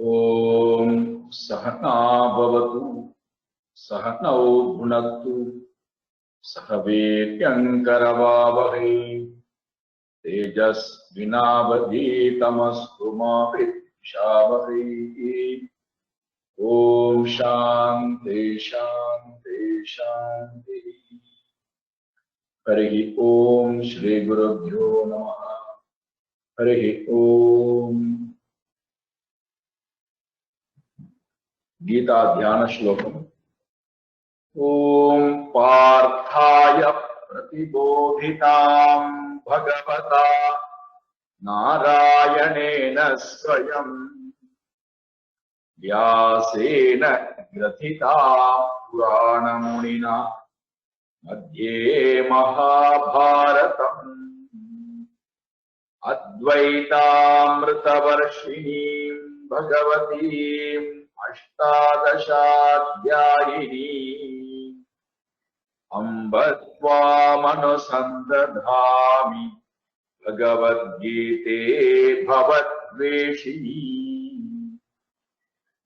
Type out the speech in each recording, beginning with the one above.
ओम सहना भवतु सहनौ भुनक्तु सह वीर्यङ्करवावहै तेजस्विनावधीतमस्तु मा विद्विषावहै। ओम शान्ति शान्ति शान्ति। हरि ओम श्री गुरुभ्यो नमः। हरि ओम। गीता ध्यान श्लोकम। ओम पार्थाय प्रतिबोधितां भगवता नारायणेन स्वयं व्यासेन ग्रथिता पुराणमुनिना मध्ये महाभारतम् अद्वैतामृतवर्षिणीं भगवतीम् अष्टादशाध्यायिनी अम्ब त्वामनुसन्दधामि भगवद्गीते भवद्वेषिणी।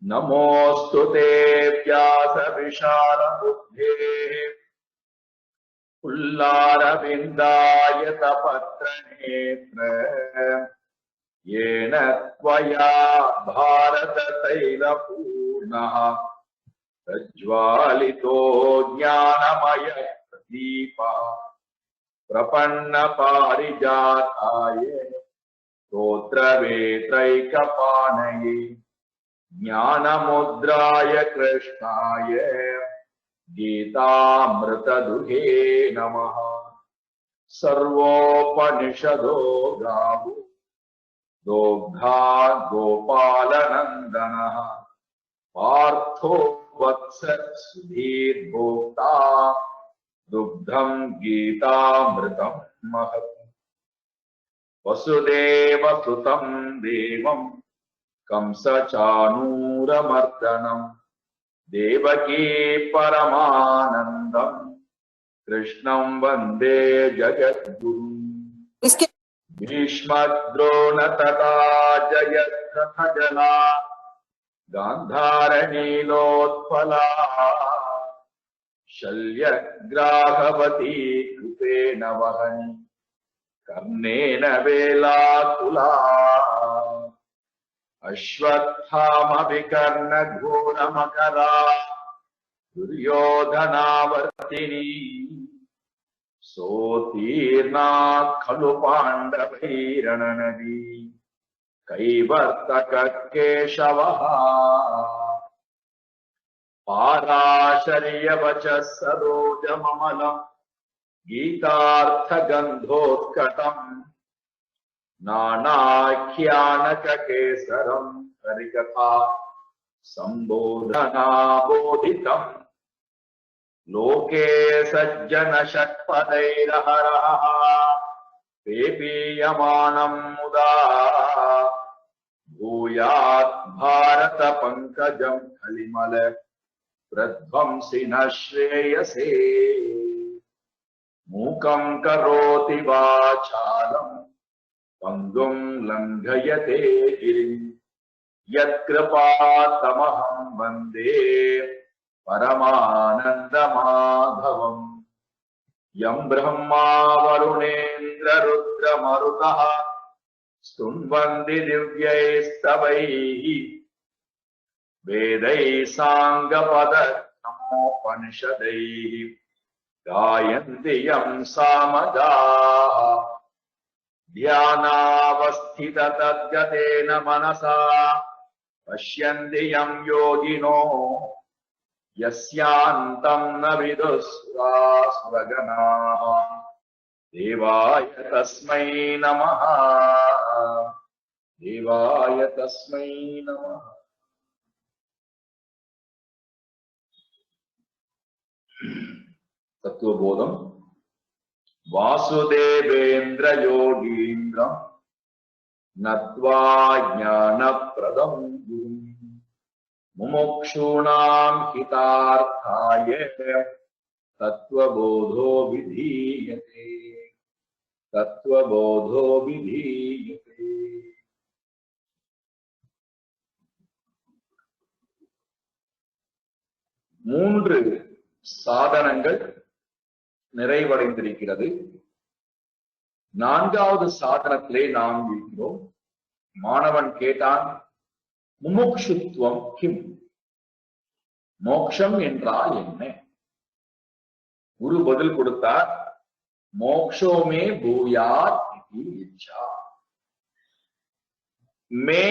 नमोऽस्तु ते व्यासविशालबुद्धेः पुल्लारविन्दायतपत्रनेत्र येन त्वया भारततैलपूर्णः प्रज्वालितो ज्ञानमयः दीपः प्रपन्नपारिजाताय स्तोत्रवेत्रैकपाणये ज्ञानमुद्राय कृष्णाय गीतामृतदुहे नमः। सर्वोपनिषदो गावो दोग्धा गोपालनन्दनः पार्थो वत्स सुधीर्भोक्ता दुग्धं गीतामृतं महत्। वसुदेवसुतं देवं कंसचाणूरमर्दनं देवकी परमानन्दं कृष्णं वन्दे जगद्गुरुम्। भीष्मद्रोणतथा जयद्रथजना गान्धारनीलोत्पला शल्यग्राहवती कृपेण वहनि कर्णेन वेलाकुला अश्वत्थामभिकर्णघोरमकरा दुर्योधनावर्तिनी सोत्तीर्णा खलु पाण्डवैरणनदी कैवर्तककेशवः पाराशर्यवचः सरोजममलं गीतार्थगन्धोत्कटम् नानाख्यानककेसरं हरिकथा सम्बोधनाबोधितम् लोके सज्जनषट्पदैरहरः पेपीयमानं मुदा भूयात् भारत पंकजं कलिमल प्रध्वंसिनः श्रेयसे। मूकं करोति वाचालं पंगुं लंघयते गिरिं यत्कृपातमहं वन्दे परमानन्दमाधवम्। यं ब्रह्मा वरुणेन्द्ररुद्रमरुतः स्तुन्वन्ति दिव्यैस्तवैः वेदैः साङ्गपदक्रमोपनिषदैः गायन्ति यं सामगाः ध्यानावस्थिततद्गतेन मनसा पश्यन्ति यं योगिनो यस्यान्तं न विदुस्सुरासुरगणाः देवाय तस्मै नमः। देवाय तस्मै नमः। तत्वबोधम। वासुदेवेन्द्र योगीन्द्रं नत्वा ज्ञानप्रदं गुरुं मुमुक्षूणां हितार्थाय तत्वबोधो विधीयते। तत्वबोधो विधीयते। 3 சாதனங்கள் நிறைவடைந்திருக்கிறது. 4வது சாதனத்திலே நாம் இருக்கிறோம். மாணவன் கேட்டான், முமுக்ஷுத்வம் கிம்? மோக்ஷம் என்றால் என்ன? குரு பதில் கொடுத்தார், மோக்ஷோமே பூயாத் இதி இச்சா. மே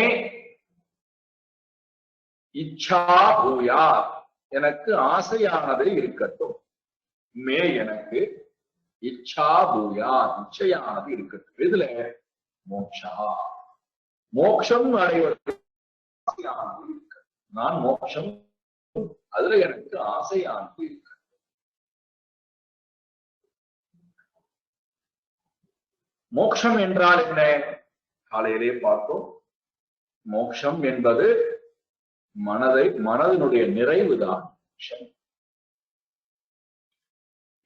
இச்சா பூயாத், எனக்கு ஆசையானது இருக்கட்டும். மே எனக்கு, இச்சா பூயாத், இச்சையானது இருக்கட்டும். இதுல மோக்ஷா, மோக்ஷம் அடைவதற்கு ஆசையானது இருக்கட்டும். நான் மோக்ஷம், அதுல எனக்கு ஆசையானது இருக்கு. மோக்ஷம் என்றால் என்ன? காலையிலே பார்த்தோம். மோக்ஷம் என்பது மனதினுடைய நிறைவுதான்.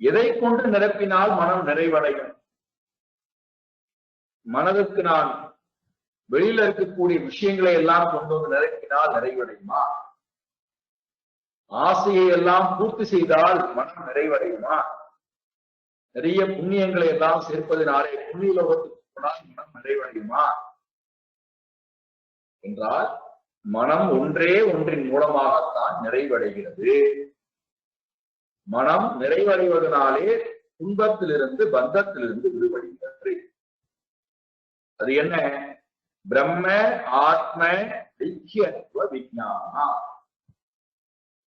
எதை கொண்டு நிரப்பினால் மனம் நிறைவடையும்? மனதுக்கு நான் வெளியில இருக்கக்கூடிய விஷயங்களை எல்லாம் கொண்டு வந்து நிரப்பினால் நிறைவடையுமா? ஆசையை எல்லாம் பூர்த்தி செய்தால் மனம் நிறைவடையுமா? நிறைய புண்ணியங்களை எல்லாம் சேர்ப்பதனாலே புண்ணிய லோகத்துக்கு போனால் மனம் நிறைவடையுமா என்றால், மனம் ஒன்றே ஒன்றின் மூலமாகத்தான் நிறைவடைகிறது. மனம் நிறைவடைவதனாலே துன்பத்திலிருந்து, பந்தத்திலிருந்து விடுபடுகிறது. அது என்ன? பிரம்ம ஆத்ம ஐக்கியத்துவ விஞ்ஞானா.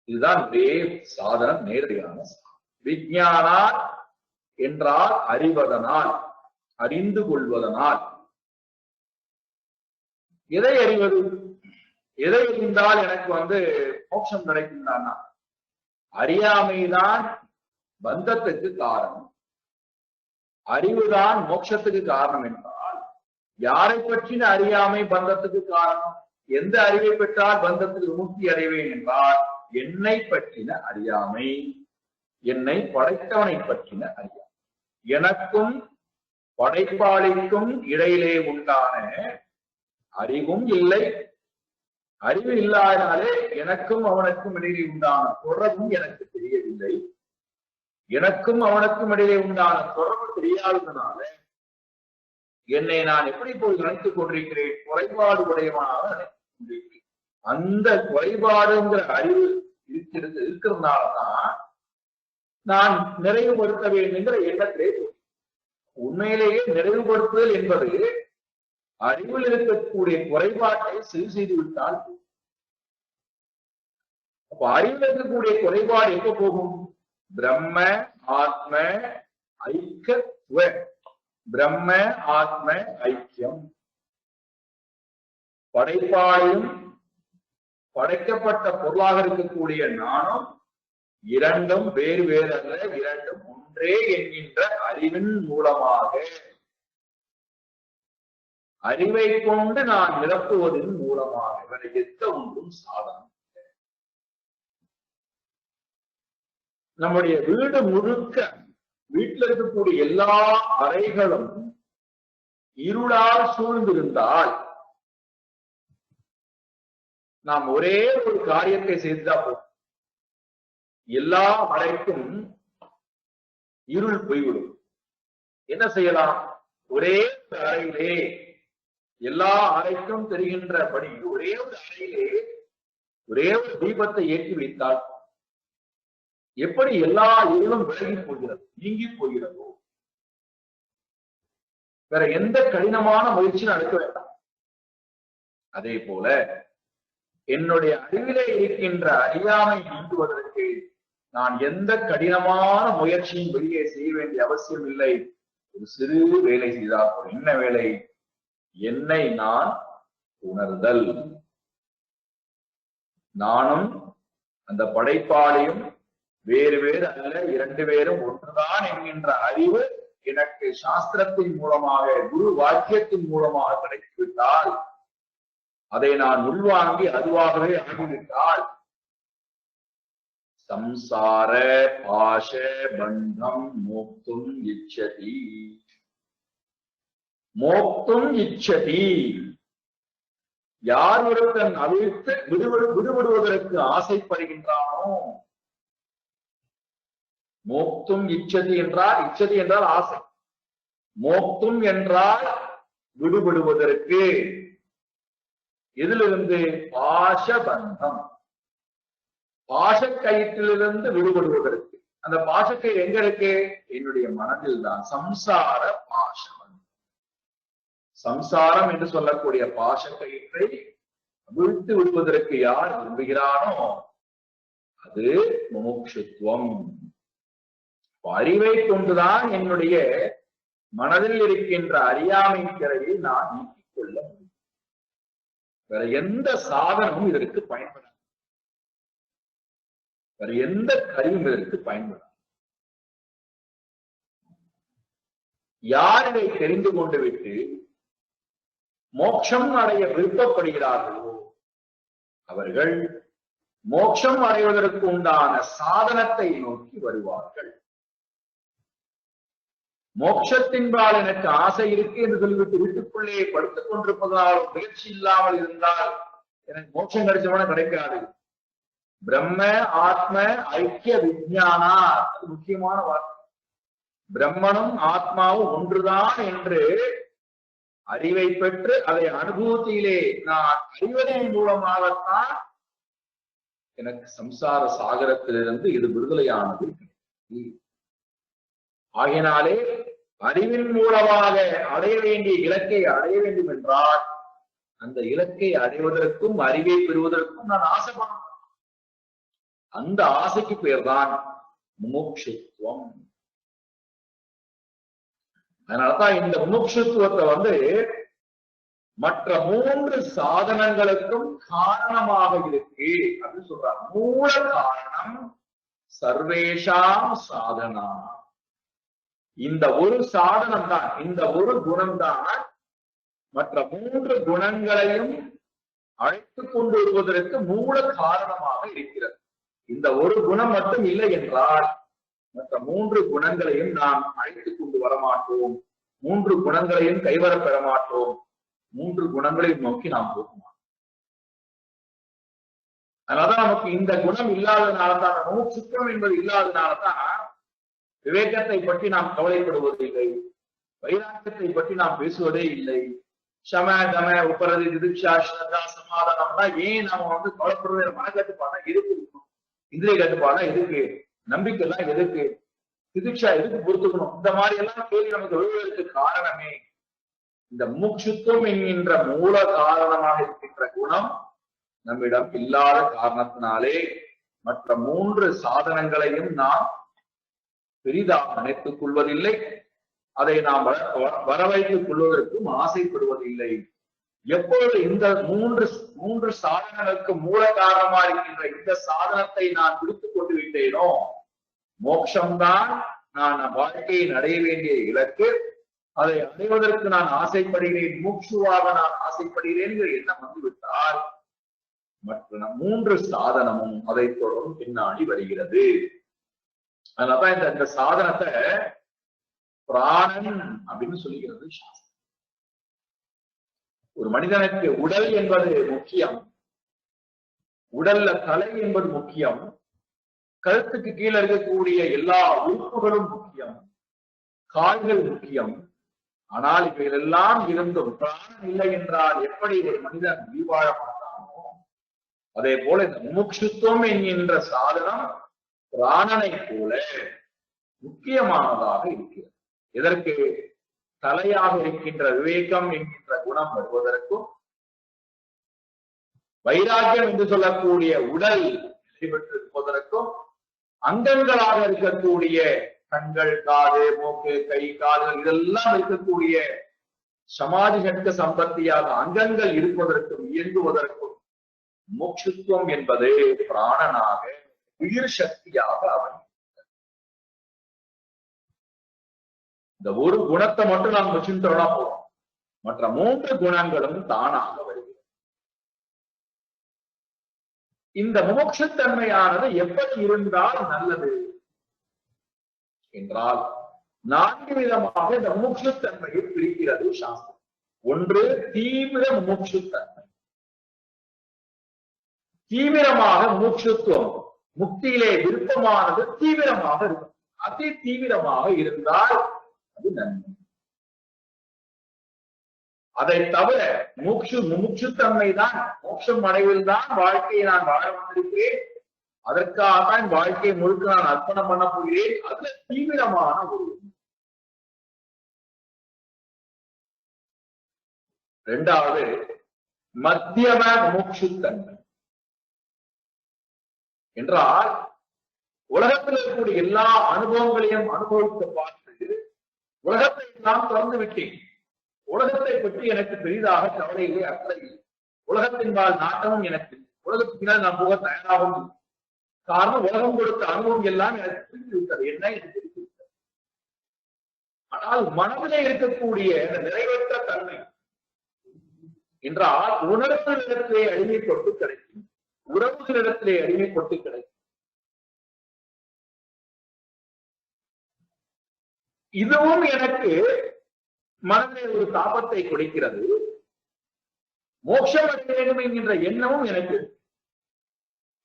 இதுதான் ஒரே சாதனம், நேரடியான விஞ்ஞானா என்றால் அறிவதனால், அறிந்து கொள்வதனால். எதை அறிவது? எதை அறிந்தால் எனக்கு மோட்சம் கிடைக்கின்றான்னா, அறியாமைதான் பந்தத்துக்கு காரணம், அறிவுதான் மோட்சத்துக்கு காரணம் என்றால், யாரை பற்றின அறியாமை பந்தத்துக்கு காரணம்? எந்த அறிவை பெற்றால் பந்தத்துக்கு விமுக்தி அடைவேன் என்றால், என்னை பற்றின அறியாமை, என்னை படைத்தவனை பற்றின அறியாமை. எனக்கும் படைப்பாளிக்கும் இடையிலே உண்டான அறிவும் இல்லை, அறிவு இல்லாதனாலே எனக்கும் அவனுக்கும் இடையிலே உண்டான தொடர்பும் எனக்கு தெரியவில்லை. எனக்கும் அவனுக்கும் இடையிலே உண்டான தொடர்பு தெரியாததுனால என்னை நான் எப்படி போய் நினைத்துக் கொண்டிருக்கிறேன்? குறைபாடு உடையவனாக நினைத்துக் கொண்டிருக்கிறேன். அந்த குறைபாடுங்கிற அறிவு இருக்கிறதுனாலதான் நான் நிறைவுபடுத்த வேண்டும் என்கிற எண்ணத்திலே. உண்மையிலேயே நிறைவுபடுத்துதல் என்பது அறிவில் இருக்கக்கூடிய குறைபாட்டை சரி செய்து விட்டால், அப்ப அறிவில் இருக்கக்கூடிய குறைபாடு எப்ப போகும்? பிரம்ம ஆத்ம ஐக்கிய, பிரம்ம ஆத்ம ஐக்கியம். படைப்பாளையும் படைக்கப்பட்ட பொருளாக இருக்கக்கூடிய நானும் இரண்டும் வேறு வேறு அல்ல, இரண்டும் ஒன்றே என்கின்ற அறிவின் மூலமாக, அறிவை கொண்டு நான் நிரப்புவதன் மூலமாக, இவரை எத்த ஒன்றும் சாதனம். நம்முடைய வீடு முழுக்க, வீட்டில் இருக்கக்கூடிய எல்லா அறைகளும் இருளால் சூழ்ந்திருந்தால் நாம் ஒரே ஒரு காரியத்தை செய்துதான் போதும், எல்லா அறைக்கும் இருள் போய்விடும். என்ன செய்யலாம்? ஒரே ஒரு அறையிலே, எல்லா அறைக்கும் தெரிகின்றபடி ஒரே ஒரு அறையிலே ஒரே ஒரு தீபத்தை ஏற்றி வைத்தால் எப்படி எல்லா இருளும் விலகி போகிறது, நீங்கி போகிறதோ, வேற எந்த கடினமான முயற்சியும் நடக்க வேண்டாம். அதே போல என்னுடைய அறிவிலே இருக்கின்ற அறியாமை நீங்குவதற்கு நான் எந்த கடினமான முயற்சியும் வெளியே செய்ய வேண்டிய அவசியம் இல்லை. ஒரு சிறு வேலை செய்தால் போதும். என்ன வேலை? என்னை நான் உணர்தல். நானும் அந்த படைப்பாளையும் வேறு வேறு அல்ல, இரண்டு பேரும் ஒன்றுதான் என்கின்ற அறிவு எனக்கு சாஸ்திரத்தின் மூலமாக, குரு வாக்கியத்தின் மூலமாக கிடைத்துவிட்டால், அதை நான் உள்வாங்கி அதுவாகவே ஆகிவிட்டால், சம்சார பாஷ பந்தம் மோக்தும் இச்சதி. மோக்தும் இச்சதி. யார் ஒருத்தன் அவிழ்த்து விடுபடுவதற்கு ஆசைப்படுகின்றானோ, மோக்தும் இச்சதி என்றால், இச்சதி என்றால் ஆசை, மோக்தும் என்றால் விடுபடுவதற்கு. எதிலிருந்து? பாசபந்தம், பாசக்கயிற்றிலிருந்து விடுபடுவதற்கு. அந்த பாசக்கயிறு எங்க இருக்கு? என்னுடைய மனதில் தான். சம்சார பாசம், சம்சாரம் என்று சொல்லக்கூடிய பாசக்கயிற்றை விழுத்து விடுவதற்கு யார் விரும்புகிறானோ அது முமுட்சுத்துவம். அறிவை கொண்டுதான் என்னுடைய மனதில் இருக்கின்ற அறியாமை திரையை நான் நீக்கிக் கொள்ள முடியும். வேற எந்த சாதனமும் இதற்கு பயன்படாது, வேற எந்த கருவியும் இதற்கு பயன்படாது. யார் இதை தெரிந்து கொண்டு விட்டு மோட்சம் அடைய விருப்பப்படுகிறார்களோ அவர்கள் மோட்சம் அடைவதற்கு உண்டான சாதனத்தை நோக்கி வருவார்கள். மோட்சத்தின்பால் எனக்கு ஆசை இருக்கு என்று சொல்லிவிட்டு வீட்டுக்குள்ளே படுத்துக் கொண்டிருப்பதால் முயற்சி இல்லாமல் இருந்தால் எனக்கு மோட்சம் கிடைச்சவன கிடைக்காது. பிரம்ம ஆத்ம ஐக்கிய விஞ்ஞானா, முக்கியமான வார்த்தை. பிரம்மனும் ஆத்மாவும் ஒன்றுதான் என்று அறிவை பெற்று அதை அனுபவத்திலே நான் அறிவதன் மூலமாகத்தான் எனக்கு சம்சார சாகரத்திலிருந்து இது விடுதலையானது. ஆகினாலே அறிவின் மூலமாக அடைய வேண்டிய இலக்கை அடைய வேண்டும் என்றால் அந்த இலக்கை அடைவதற்கும் அறிவை பெறுவதற்கும் நான் ஆசைப்படணும். அந்த ஆசைக்கு பேர்தான் முமுட்சுத்துவம். அதனாலதான் இந்த முமுட்சுத்துவத்தை மற்ற 3 சாதனங்களுக்கும் காரணமாக இருக்கு அப்படின்னு சொல்றார். மூல காரணம் சர்வேஷாம் சாதனா. இந்த ஒரு சாதனம் தான், இந்த ஒரு குணம் தான் மற்ற 3 குணங்களையும் அழைத்துக் கொண்டு வருவதற்கு மூல காரணமாக இருக்கிறது. இந்த ஒரு குணம் மட்டும் இல்லை என்றால் மற்ற 3 குணங்களையும் நாம் அழைத்துக் கொண்டு வரமாட்டோம், 3 குணங்களையும் கைவர பெற மாட்டோம், 3 குணங்களையும் நோக்கி நாம் போக மாட்டோம். அதனாலதான் நமக்கு இந்த குணம் இல்லாதனால்தான், முமுட்சுத்துவம் என்பது இல்லாதனால்தான் விவேகத்தை பற்றி நாம் கவலைப்படுவதில்லை, வைராக்கியத்தை பற்றி நாம் பேசுவதே இல்லை. சம தம உபரதி திதிக்ஷா ஸ்ரத்தா சமாதானம்னா ஏன் நாம கவலைப்படுவது? மனக்கட்டுப்பாடா எதுக்கு இருக்கணும், இந்திரிய கட்டுப்பாடா எதுக்கு, நம்பிக்கை எல்லாம் எதுக்கு, திதிக்ஷா எதுக்கு பொறுத்துக்கணும், இந்த மாதிரி எல்லாம் கேள்வி நமக்கு எழுதுவதற்கு காரணமே இந்த முமுட்சுத்துவம் என்கின்ற மூல காரணமாக இருக்கின்ற குணம் நம்மிடம் இல்லாத காரணத்தினாலே மற்ற 3 சாதனங்களையும் நாம் பெரிதாக நினைத்துக் கொள்வதில்லை, அதை நாம் வரவைத்துக் கொள்வதற்கும் ஆசைப்படுவதில்லை. எப்பொழுது இந்த மூன்று சாதனங்களுக்கு மூல காரணமாக இருக்கின்ற இந்த சாதனத்தை நான் பிடித்துக் கொண்டு விட்டேனோ மோட்சம்தான் நான் வாழ்க்கையை அடைய வேண்டிய இலக்கு, அதை அடைவதற்கு நான் ஆசைப்படுகிறேன், மூக்ஷுவாக நான் ஆசைப்படுகிறேன் எண்ணம் வந்துவிட்டால் மற்ற 3 சாதனமும் அதை தொடர்ந்து பின்னாடி வருகிறது. அதனாலதான் இந்த சாதனத்தை பிராணன் அப்படின்னு சொல்லுகிறது சாஸ்திரம். ஒரு மனிதனுக்கு உடல் என்பது முக்கியம், உடல்ல தலை என்பது முக்கியம், கழுத்துக்கு கீழே இருக்கக்கூடிய எல்லா உறுப்புகளும் முக்கியம், கால்கள் முக்கியம். ஆனால் இவையெல்லாம் இருந்தும் பிராணன் இல்லை என்றால் எப்படி ஒரு மனிதன் உயிர் வாழ மாட்டானோ அதே போல இந்த முமுட்சுத்துவம் என்கின்ற சாதனம் பிராணனை போல முக்கியமானதாக இருக்கிறது. இதற்கு தலையாக இருக்கின்ற விவேகம் என்கின்ற குணம் வருவதற்கும், வைராக்கியம் என்று சொல்லக்கூடிய உடல் நிலை பெற்றிருப்பதற்கும், அங்கங்களாக இருக்கக்கூடிய கண்கள், காது, மூக்கு, கை, கால்கள் இதெல்லாம் இருக்கக்கூடிய சமாதி சட்க சம்பத்தியாக அங்கங்கள் இருப்பதற்கும் இயங்குவதற்கும் மோட்சுத்துவம் என்பது பிராணனாக உயிர் சக்தியாக அவன். இந்த ஒரு குணத்தை மட்டும் நாம் வச்சுட்டோம்னா போறோம், மற்ற 3 குணங்களும் தானாக வருகிறது. இந்த மோட்சத்தன்மையானது எப்படி இருந்தால் நல்லது என்றால் 4 விதமாக இந்த முமுட்சுத்தன்மையை பிரிக்கிறது சாஸ்திரம். ஒன்று தீவிர முமுட்சுத்தன்மை. தீவிரமாக முமுட்சுத்துவம் முக்தியிலே விருப்பமானது தீவிரமாக இருக்கும். அதி தீவிரமாக இருந்தால் அது நன்மை. அதை தவிர முமுட்சுத்தன்மை தான், மோட்சம் அடைவில் தான் வாழ்க்கையை நான் வாழ வந்திருக்கிறேன், அதற்காகத்தான் வாழ்க்கையை முழுக்க நான் அர்ப்பணம் பண்ண போகிறேன், அதுல தீவிரமான ஒரு. இரண்டாவது மத்தியம முமுட்சுத்தன்மை என்றால் உலகத்தில் இருக்கக்கூடிய எல்லா அனுபவங்களையும் அனுபவித்து பார்த்து உலகத்தை நான் திறந்து விட்டேன், உலகத்தை பற்றி எனக்கு பெரிதாக கவலையிலே அக்கறை இல்லை, உலகத்தின்பால் நாட்டமும் எனக்கு, உலகத்தினால் நான் போக தயாராகவும். காரணம் உலகம் கொடுத்த அனுபவம் எல்லாம் எனக்கு பிரித்து விட்டது, என்ன எனக்கு பிரித்து விட்டது. ஆனால் மனதிலே இருக்கக்கூடிய நிறைவேற்ற தன்மை என்றால் உணர்வுகளிடத்திலே அடிமை கொண்டு கிடைக்கும், உறவுகளிடத்திலே அடிமை கொண்டு கிடைக்கும். இதுவும் எனக்கு மனதிலே ஒரு தாபத்தை கொடுக்கிறது, மோட்சம் அடைய வேண்டும் என்கின்ற எண்ணமும் எனக்கு.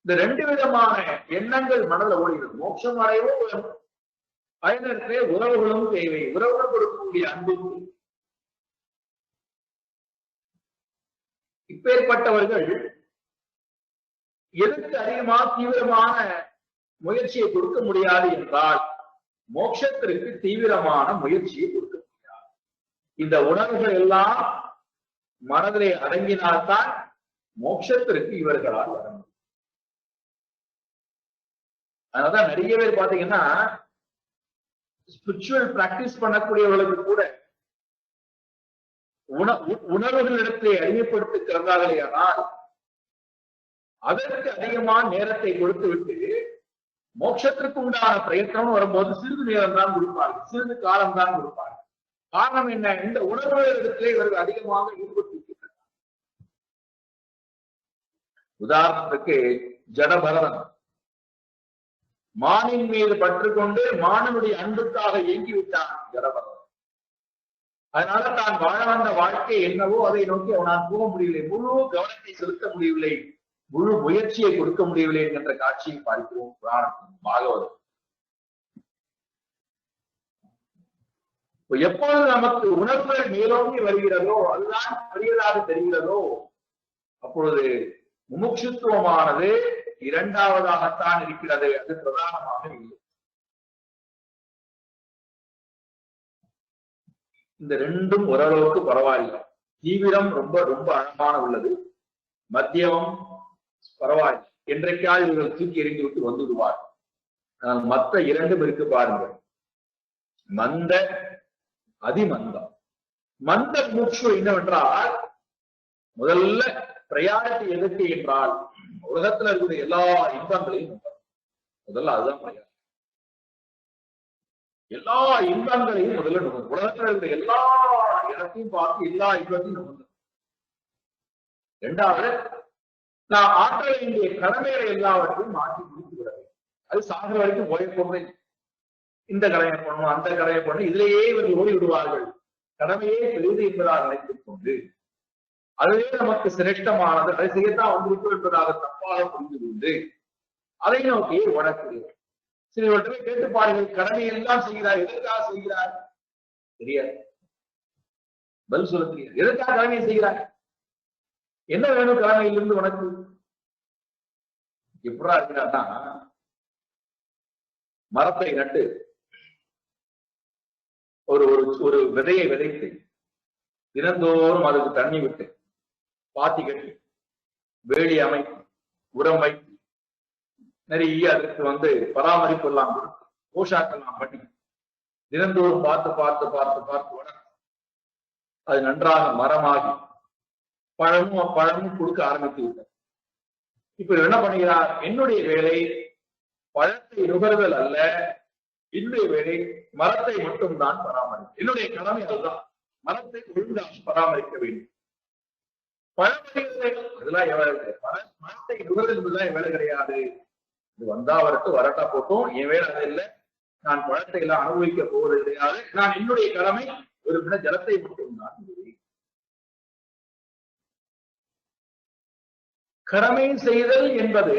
இந்த ரெண்டு விதமான எண்ணங்கள் மனதில் ஓடுகிறது. மோட்சம் அடையவும் வேணும், அதே நேரத்திலே உறவுகளும் தேவை, உறவுகள் கொடுக்கக்கூடிய அன்பும். இப்பேற்பட்டவர்கள் எதற்கு அதிகமாக தீவிரமான முயற்சியை கொடுக்க முடியாது என்றால் மோட்சத்திற்கு தீவிரமான முயற்சியை கொடுக்க முடியாது. இந்த உணர்வுகள் எல்லாம் மனதிலே அடங்கினால்தான் மோட்சத்திற்கு இவர்களால் வர முடியும். அதனாலதான் நிறைய பேர் பாத்தீங்கன்னா ஸ்பிரிச்சுவல் பிராக்டிஸ் பண்ணக்கூடியவர்களுக்கு கூட உணர்வுகளிடத்தை அடிமைப்படுத்துகிறார்களே, ஆனால் அதற்கு அதிகமான நேரத்தை கொடுத்து விட்டு மோட்சத்திற்கு உண்டான பிரயத்தனம் வரும்போது சிறிது நேரம் தான் கொடுப்பார்கள், சிறிது காலம் தான் கொடுப்பார்கள். காரணம் என்ன? இந்த உணர்வுகளிடத்திலே இவர்கள் அதிகமாக ஈடுபட்டிருக்கிறார்கள். உதாரணத்துக்கு ஜடபரதன் மானின் மீது பற்று கொண்டு மானனுடைய அன்புக்காக இயங்கிவிட்டான் ஜடபரதன். அதனால தான் வாழ வந்த வாழ்க்கை என்னவோ அதை நோக்கி அவனால் போக முடியவில்லை, முழு கவனத்தை செலுத்த முடியவில்லை, முழு முயற்சியை கொடுக்க முடியவில்லை என்கின்ற காட்சியை பார்க்கிறோம் புராணம் பாகவதம். எப்பொழுது நமக்கு உணர்வுகள் மேலோங்கி வருகிறதோ, அதுதான் பெரியதாக தெரிகிறதோ, அப்பொழுது முமுட்சுத்துவமானது இரண்டாவதாகத்தான் இருக்கிறது, அது பிரதானமாக இல்லை. இந்த ரெண்டும் ஓரளவுக்கு பரவாயில்லை. தீவிரம் ரொம்ப ரொம்ப அழகான உள்ளது, மத்தியமம் பரவாயில்லை, என்றைக்கால் இவர்கள் தூக்கி எறிந்து விட்டு வந்து விடுவார். மற்ற இரண்டும் இருக்கு பாருங்கள், மந்த அதிமந்தம். மந்த மூச்சு என்னவென்றால் முதல்ல பிரையாரிட்டி எதுக்கு என்றால் உலகத்துல இருக்கிற எல்லா இன்பங்களையும் முதல்ல அதுதான் பிரையாரிட்டி. எல்லா இன்பங்களையும் முதல்ல நுகரும், உலகத்துல இருக்கிற எல்லா இடத்தையும் பார்த்து எல்லா இன்பத்தையும் நுகர்ந்து. இரண்டாவது, நான் ஆற்ற வேண்டிய கடமைகளை எல்லாவற்றையும் மாற்றி முடித்து விட வேண்டும். அது சாகிற வரைக்கும் ஓய போடுறது, இந்த கடமையை பண்ணணும் அந்த கடமையை பண்ணணும், இதிலேயே இவர்கள் ஓடி விடுவார்கள். கடமையே பெரிது என்பதாக நினைத்துக் கொண்டு அதுவே நமக்கு சிரேஷ்டமானது, அதை செய்யத்தான் வந்திருக்கும் என்பதாக தப்பாக புரிந்து கொண்டு அதை நோக்கியே ஓடக்கூடியவர். சிலவற்றை கேட்டு பாருங்கள், கடமை எல்லாம் செய்கிறார், எதற்காக செய்கிறார் தெரியாது, பதில் சொல்ல தெரியாது. எதற்காக கடமையை செய்கிறார், என்ன வேணும் கடமையிலிருந்து உனக்கு? எப்படா இருக்கிறார்னா, மரத்தை நட்டு ஒரு விதையை விதைத்து தினந்தோறும் அதுக்கு தண்ணி விட்டு பாத்தி கட்டி வேலி அமைத்து உரம் வைத்து நிறைய அதற்கு பராமரிப்பு எல்லாம் கொடுத்து போஷாக்கெல்லாம் பண்ணி தினந்தோறும் பார்த்து பார்த்து பார்த்து பார்த்து வளர்த்து அது நன்றாக மரமாகி பழமும் கொடுக்க ஆரம்பித்து விட்டார். இப்ப என்ன பண்ணுகிறார்? என்னுடைய வேலை பழத்தை நுகர்தல் அல்ல, என்னுடைய வேலை மரத்தை மட்டும் தான் பராமரிக்க. என்னுடைய கடமை அதுதான், மரத்தை ஒழுங்காக பராமரிக்க வேண்டும். பழமொழிகள் அதெல்லாம் எவ்வளவு, மரத்தை நுகர்தல் என்பதுதான் வேலை கிடையாது. இது வந்தா வரட்டு, வரட்டா போட்டோம், என் வேலை அது இல்லை, நான் பழத்தை எல்லாம் அனுபவிக்க போவது கிடையாது. நான் என்னுடைய கடமை ஒரு மின ஜலத்தை மட்டும் தான். கடமை செய்தல் என்பது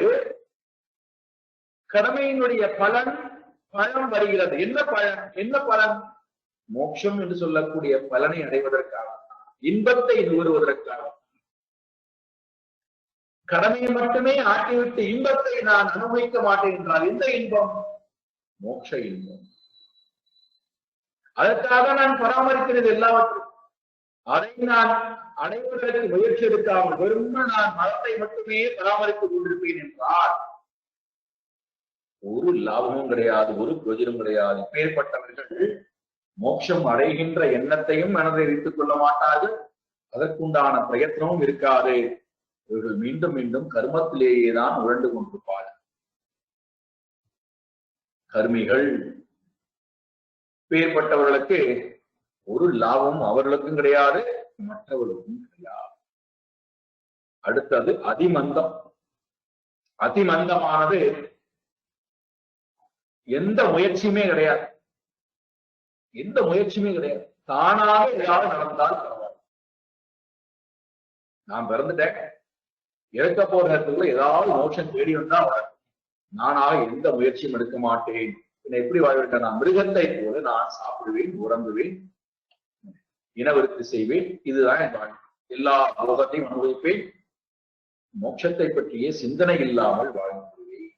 கடமையினுடைய பலன் பலன் வருகிறது. என்ன பலன்? என்ன பலன்? மோட்சம் என்று சொல்லக்கூடிய பலனை அடைவதற்காக, இன்பத்தை நுகருவதற்காக. கடமையை மட்டுமே ஆட்டிவிட்டு இன்பத்தை நான் அனுபவிக்க மாட்டேன் என்றால் எந்த இன்பம்? மோட்ச இன்பம். அதற்காக நான் பராமரிக்கிறது எல்லாவற்றையும். அதை நான் அடைவதற்கு முயற்சி எடுக்காமல் வெறும் நான் மதத்தை மட்டுமே பராமரித்துக் கொண்டிருப்பேன் என்றால் ஒரு லாபமும் கிடையாது, ஒரு பிரயோஜனம் கிடையாது. இப்பேற்பட்டவர்கள் மோட்சம் அடைகின்ற எண்ணத்தையும் மனதை வைத்துக் கொள்ள மாட்டார்கள், அதற்குண்டான பிரயத்தனமும் இருக்காது. இவர்கள் மீண்டும் மீண்டும் கர்மத்திலேயே தான் உழண்டு கொண்டிருப்பார்கள். கர்மிகள் பேர்பட்டவர்களுக்கு ஒரு லாபம் அவர்களுக்கும் கிடையாது, மற்றவர்களுக்கும் கிடையாது. அடுத்தது அதிமந்தம். அதிமந்தமானது எந்த முயற்சியுமே கிடையாது, எந்த முயற்சியுமே கிடையாது. தானாக ஏதாவது நடந்தால் பரவாயில்ல. நான் பிறந்துட்டேன், இறக்க போற நேரத்துக்குள்ள ஏதாவது மோட்சம் தேடி வந்தா நானாக எந்த முயற்சியும் எடுக்க மாட்டேன். என்னை எப்படி வாழ்விட்டேன்? நான் மிருகத்தை போல நான் சாப்பிடுவேன், உறங்குவேன், இனவிருத்தி செய்வேன். இதுதான் என் வாழ்க்கை. எல்லா லோகத்தையும் அனுபவிப்பேன், மோட்சத்தை பற்றிய சிந்தனை இல்லாமல் வாழ்ந்துவேன்.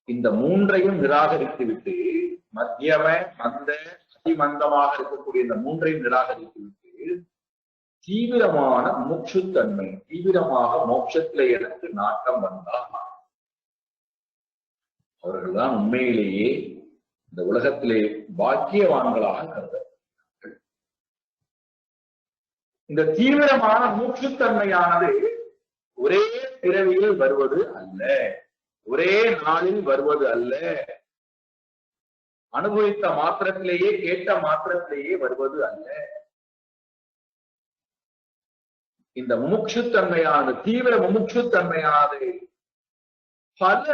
இந்த மூன்றையும் நிராகரித்து விட்டு, மத்தியம மந்த அதிமந்தமாக இருக்கக்கூடிய இந்த மூன்றையும் நிராகரித்து விட்டு தீவிரமான முமுட்சுத்தன்மை, தீவிரமாக மோட்சத்திலே எனக்கு நாட்டம் வந்தால் அவர்கள்தான் உண்மையிலேயே இந்த உலகத்திலே பாக்கியவான்களாக கருதப்படுகிறார்கள். இந்த தீவிரமான மூச்சுத்தன்மையானது ஒரே பிறவியில் வருவது அல்ல, ஒரே நாளில் வருவது அல்ல, அனுபவித்த மாத்திரத்திலேயே கேட்ட மாத்திரத்திலேயே வருவது அல்ல. இந்த முமுட்சுத்தன்மையானது, தீவிர முமுட்சுத்தன்மையானது பல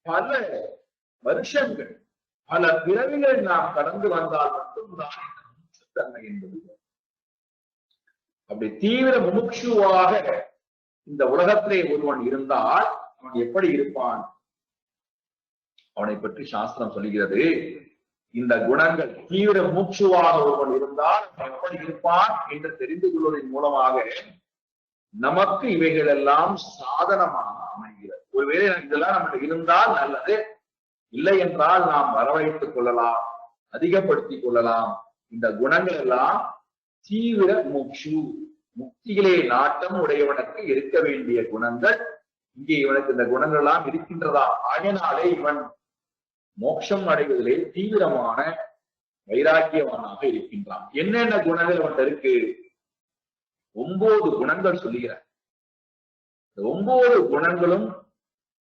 பல வருஷங்கள், பல பிறவிகள் நாம் கடந்து வந்தால் மட்டும்தான் இந்த முமுட்சுத்தன்மை என்பது. அப்படி தீவிர முமுட்சுவாக இந்த உலகத்திலே ஒருவன் இருந்தால் அவன் எப்படி இருப்பான்? அவனை பற்றி சாஸ்திரம் சொல்லுகிறது. இந்த குணங்கள் தீவிர முமுட்சுவாக ஒருவன் இருந்தால் அவன் எப்படி இருப்பான் என்று தெரிந்து கொள்வதன் மூலமாக நமக்கு இவைகள் எல்லாம் சாதனமாக அமைகிறது. ஒருவேளை இதெல்லாம் நமக்கு இருந்தால் நல்லது, இல்லை என்றால் நாம் வரவழைத்துக் கொள்ளலாம், அதிகப்படுத்திக் கொள்ளலாம். இந்த குணங்கள் எல்லாம் தீவிர முக்ஷு, முக்தியிலே நாட்டம் உடையவனுக்கு இருக்க வேண்டிய குணங்கள். இங்கே இவனுக்கு இந்த குணங்கள் எல்லாம் இருக்கின்றதா? ஆகினாலே இவன் மோட்சம் அடைவதிலே தீவிரமான வைராக்கியவானாக இருக்கின்றான். என்னென்ன குணங்கள் அவன் இருக்கு? 9 குணங்கள் சொல்லுகிறார். இந்த 9 குணங்களும்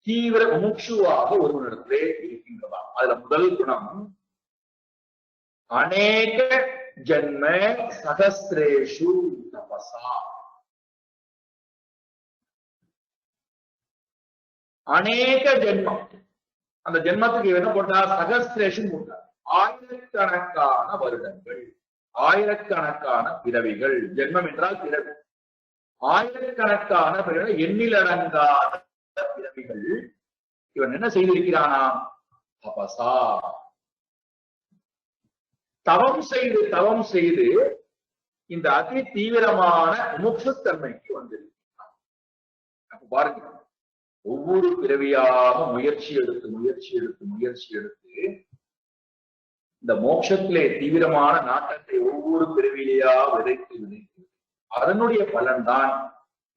தீவிர முமுட்சுவாக ஒருவனிடத்திலே இருக்கின்றதா. அதுல முதல் குணம், அநேக ஜன்ம சகஸ்ரேஷு தபசா. அநேக ஜென்மம், அந்த ஜென்மத்துக்கு என்ன போட்டார்? சகஸ்ரேஷு போட்டார். ஆயிரக்கணக்கான வருடங்கள், ஆயிரக்கணக்கான பிறவிகள். ஜென்மம் என்றால் பிறவி. ஆயிரக்கணக்கான பிறவிகள், எண்ணிலடங்காத பிறவிகள். இவன் என்ன செய்திருக்கிறானா? தபசா, தவம் செய்து தவம் செய்து இந்த அதி தீவிரமான முமுட்சுத்தன்மைக்கு வந்திருக்கிறான். அப்ப பாருங்க, ஒவ்வொரு பிறவியாக முயற்சி எடுத்து முயற்சி எடுத்து முயற்சி எடுத்து இந்த மோட்சத்திலே தீவிரமான நாட்டத்தை ஒவ்வொரு பிறவிலேயா விதைத்து விதைத்து அதனுடைய பலன்தான்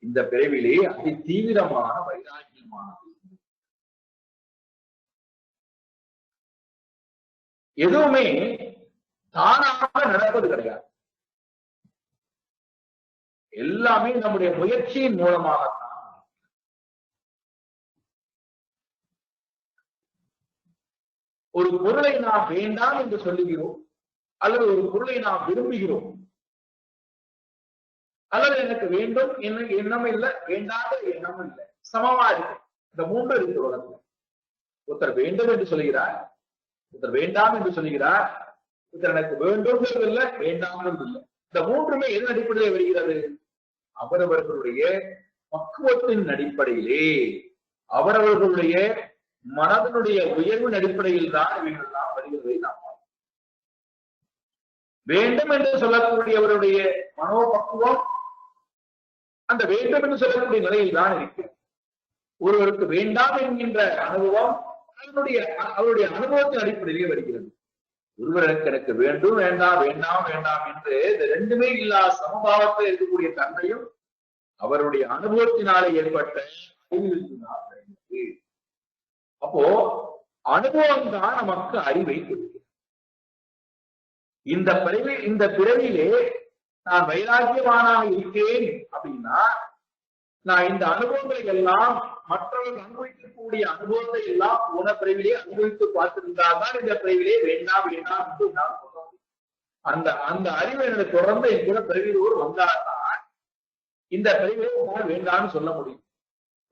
இந்த பிறவிலே அதி தீவிரமான வைராக்கியமானது. எதுவுமே தானாக நடப்பது கிடையாது, எல்லாமே நம்முடைய முயற்சியின் மூலமாகத்தான். ஒரு பொருளை நாம் வேண்டாம் என்று சொல்லுகிறோம், அல்லது ஒரு பொருளை நாம் விரும்புகிறோம், அல்லது எனக்கு வேண்டும் என்ன எண்ணம் இல்லை, வேண்டாத எண்ணமும் இல்லை, சமமா இருக்கு. இந்த 3 இருக்கு உலகத்துல. ஒருத்தர் வேண்டும் என்று சொல்லுகிறார், ஒருத்தர் வேண்டாம் என்று சொல்லுகிறார், ஒருத்தர் எனக்கு வேண்டும் இல்லை, வேண்டாம் இல்லை. இந்த 3மே எதன் அடிப்படையில் வருகிறது? அவரவர்களுடைய பக்குவத்தின் அடிப்படையிலே, அவரவர்களுடைய மனதனுடைய உயர்வின் அடிப்படையில் தான் இவைகள் தான் வருகிறதை நாம் வேண்டும் என்று சொல்லக்கூடியவருடைய மனோபக்குவம் அந்த வேண்டும் என்று சொல்லக்கூடிய நிலையில் தான் இருக்கிறது. ஒருவருக்கு வேண்டாம் என்கின்ற அனுபவம் அவருடைய அனுபவத்தின் அடிப்படையிலே வருகிறது. ஒருவருக்கு எனக்கு வேண்டும் வேண்டாம் வேண்டாம் வேண்டாம் என்று இந்த ரெண்டுமே இல்லாத சமபாவத்தில் இருக்கக்கூடிய தன்மையும் அவருடைய அனுபவத்தினாலே ஏற்பட்ட அறிவினால். அப்போ அனுபவம் தான் நமக்கு அறிவை கொடுக்கிறது. இந்த பிறவிலே நான் வைராக்கியமானாக இருக்கேன் அப்படின்னா நான் இந்த அனுபவங்களை எல்லாம் மற்றவர்கள் அனுபவிக்கக்கூடிய அனுபவத்தை எல்லாம் போன பிறவிலே அனுபவித்து பார்த்திருந்தால்தான் இந்த பிறவிலே வேண்டாம் வேண்டாம் என்று நான் சொல்ல முடியும். அந்த அறிவு எனக்கு தொடர்ந்து என் கூட பிறவிலோடு வந்தால்தான் இந்த பிறவிலே வேண்டாம்னு சொல்ல முடியும்.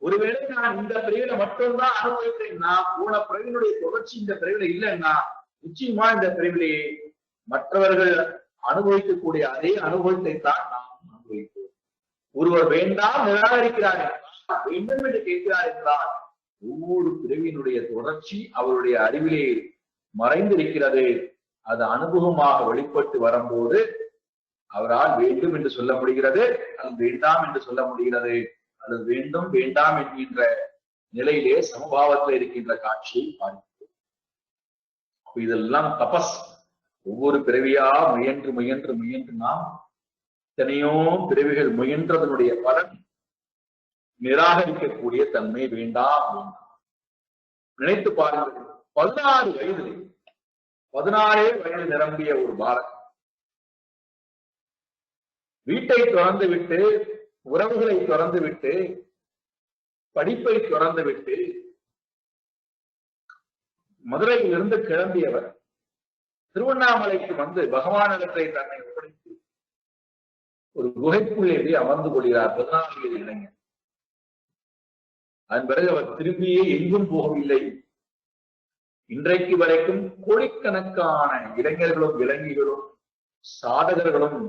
ஒருவேளை நான் இந்த பிறவில மட்டும்தான் அனுபவிக்கிறேன்னா போன பிறவினுடைய தொடர்ச்சி இந்த பிறவில இல்லைன்னா நிச்சயமா இந்த பிறவிலே மற்றவர்கள் அனுபவிக்கக்கூடிய அதே அனுபவத்தை தான் நாம் அனுபவிப்போம். ஒருவர் வேண்டாம் நிராகரிக்கிறார் என்றால் வேண்டும் என்று கேட்கிறார் என்றால் ஒவ்வொரு பிறவியினுடைய தொடர்ச்சி அவருடைய அறிவிலே மறைந்திருக்கிறது. அது அனுபவமாக வெளிப்பட்டு வரும்போது அவரால் வேண்டும் என்று சொல்ல முடிகிறது, அது வேண்டாம் என்று சொல்ல முடிகிறது, அல்லது வேண்டும் வேண்டாம் என்கின்ற நிலையிலே சமபாவத்தில் இருக்கின்ற காட்சியை பார்க்கிறோம். இதெல்லாம் தபஸ். ஒவ்வொரு பிறவியா முயன்று முயன்று முயன்று நாம் எத்தனையோ பிறவிகள் முயன்றதனுடைய பலன் நிராகரிக்கக்கூடிய தன்மை வேண்டாம் வேண்டாம். நினைத்து பாருங்கள், 16 வயது நிரம்பிய ஒரு பாலகன் வீட்டை திறந்து விட்டு, உறவுகளை திறந்து விட்டு, படிப்பை திறந்து விட்டு மதுரையிலிருந்து கிளம்பியவர் திருவண்ணாமலைக்கு வந்து பகவானிடத்தை தன்னை ஒப்படைத்து ஒரு குகைக்குள்ளே அமர்ந்து கொள்கிறார். 14 வயது இளைஞர். அதன் பிறகு அவர் திரும்பியே எங்கும் போகவில்லை. இன்றைக்கு வரைக்கும் கோடிக்கணக்கான இளைஞர்களும் இளைஞர்களும் சாதகர்களும்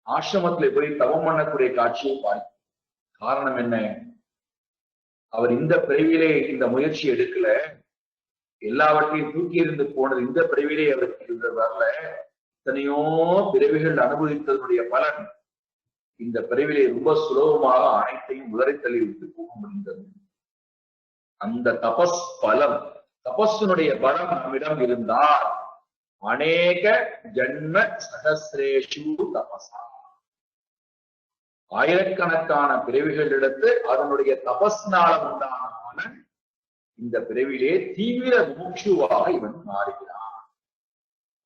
ஆசிரமத்தில் போய் தவம் பண்ணக்கூடிய காட்சியை பார்க்க காரணம் என்ன? அவர் இந்த பிறவிலே இந்த முயற்சி எடுக்கல, எல்லாவற்றையும் தூக்கி இருந்து போனது இந்த பிறவிலே அவருக்கு வரல. எத்தனையோ பிறவிகள் அனுபவித்ததனுடைய பலன் இந்த பிறவிலே ரொம்ப சுலபமாக அனைத்தையும் உதறி தள்ளி விட்டு போக முடிந்தது. அந்த தபஸ் பலம், தபஸினுடைய பலம் நம்மிடம் இருந்தால் அநேக ஜன்ம சகசிரேஷு தபசா, ஆயிரக்கணக்கான பிறவிகளிடத்து அதனுடைய தபஸ்னால உண்டான இந்த பிறவிலே தீவிர மூச்சுவாக இவன் மாறுகிறான்.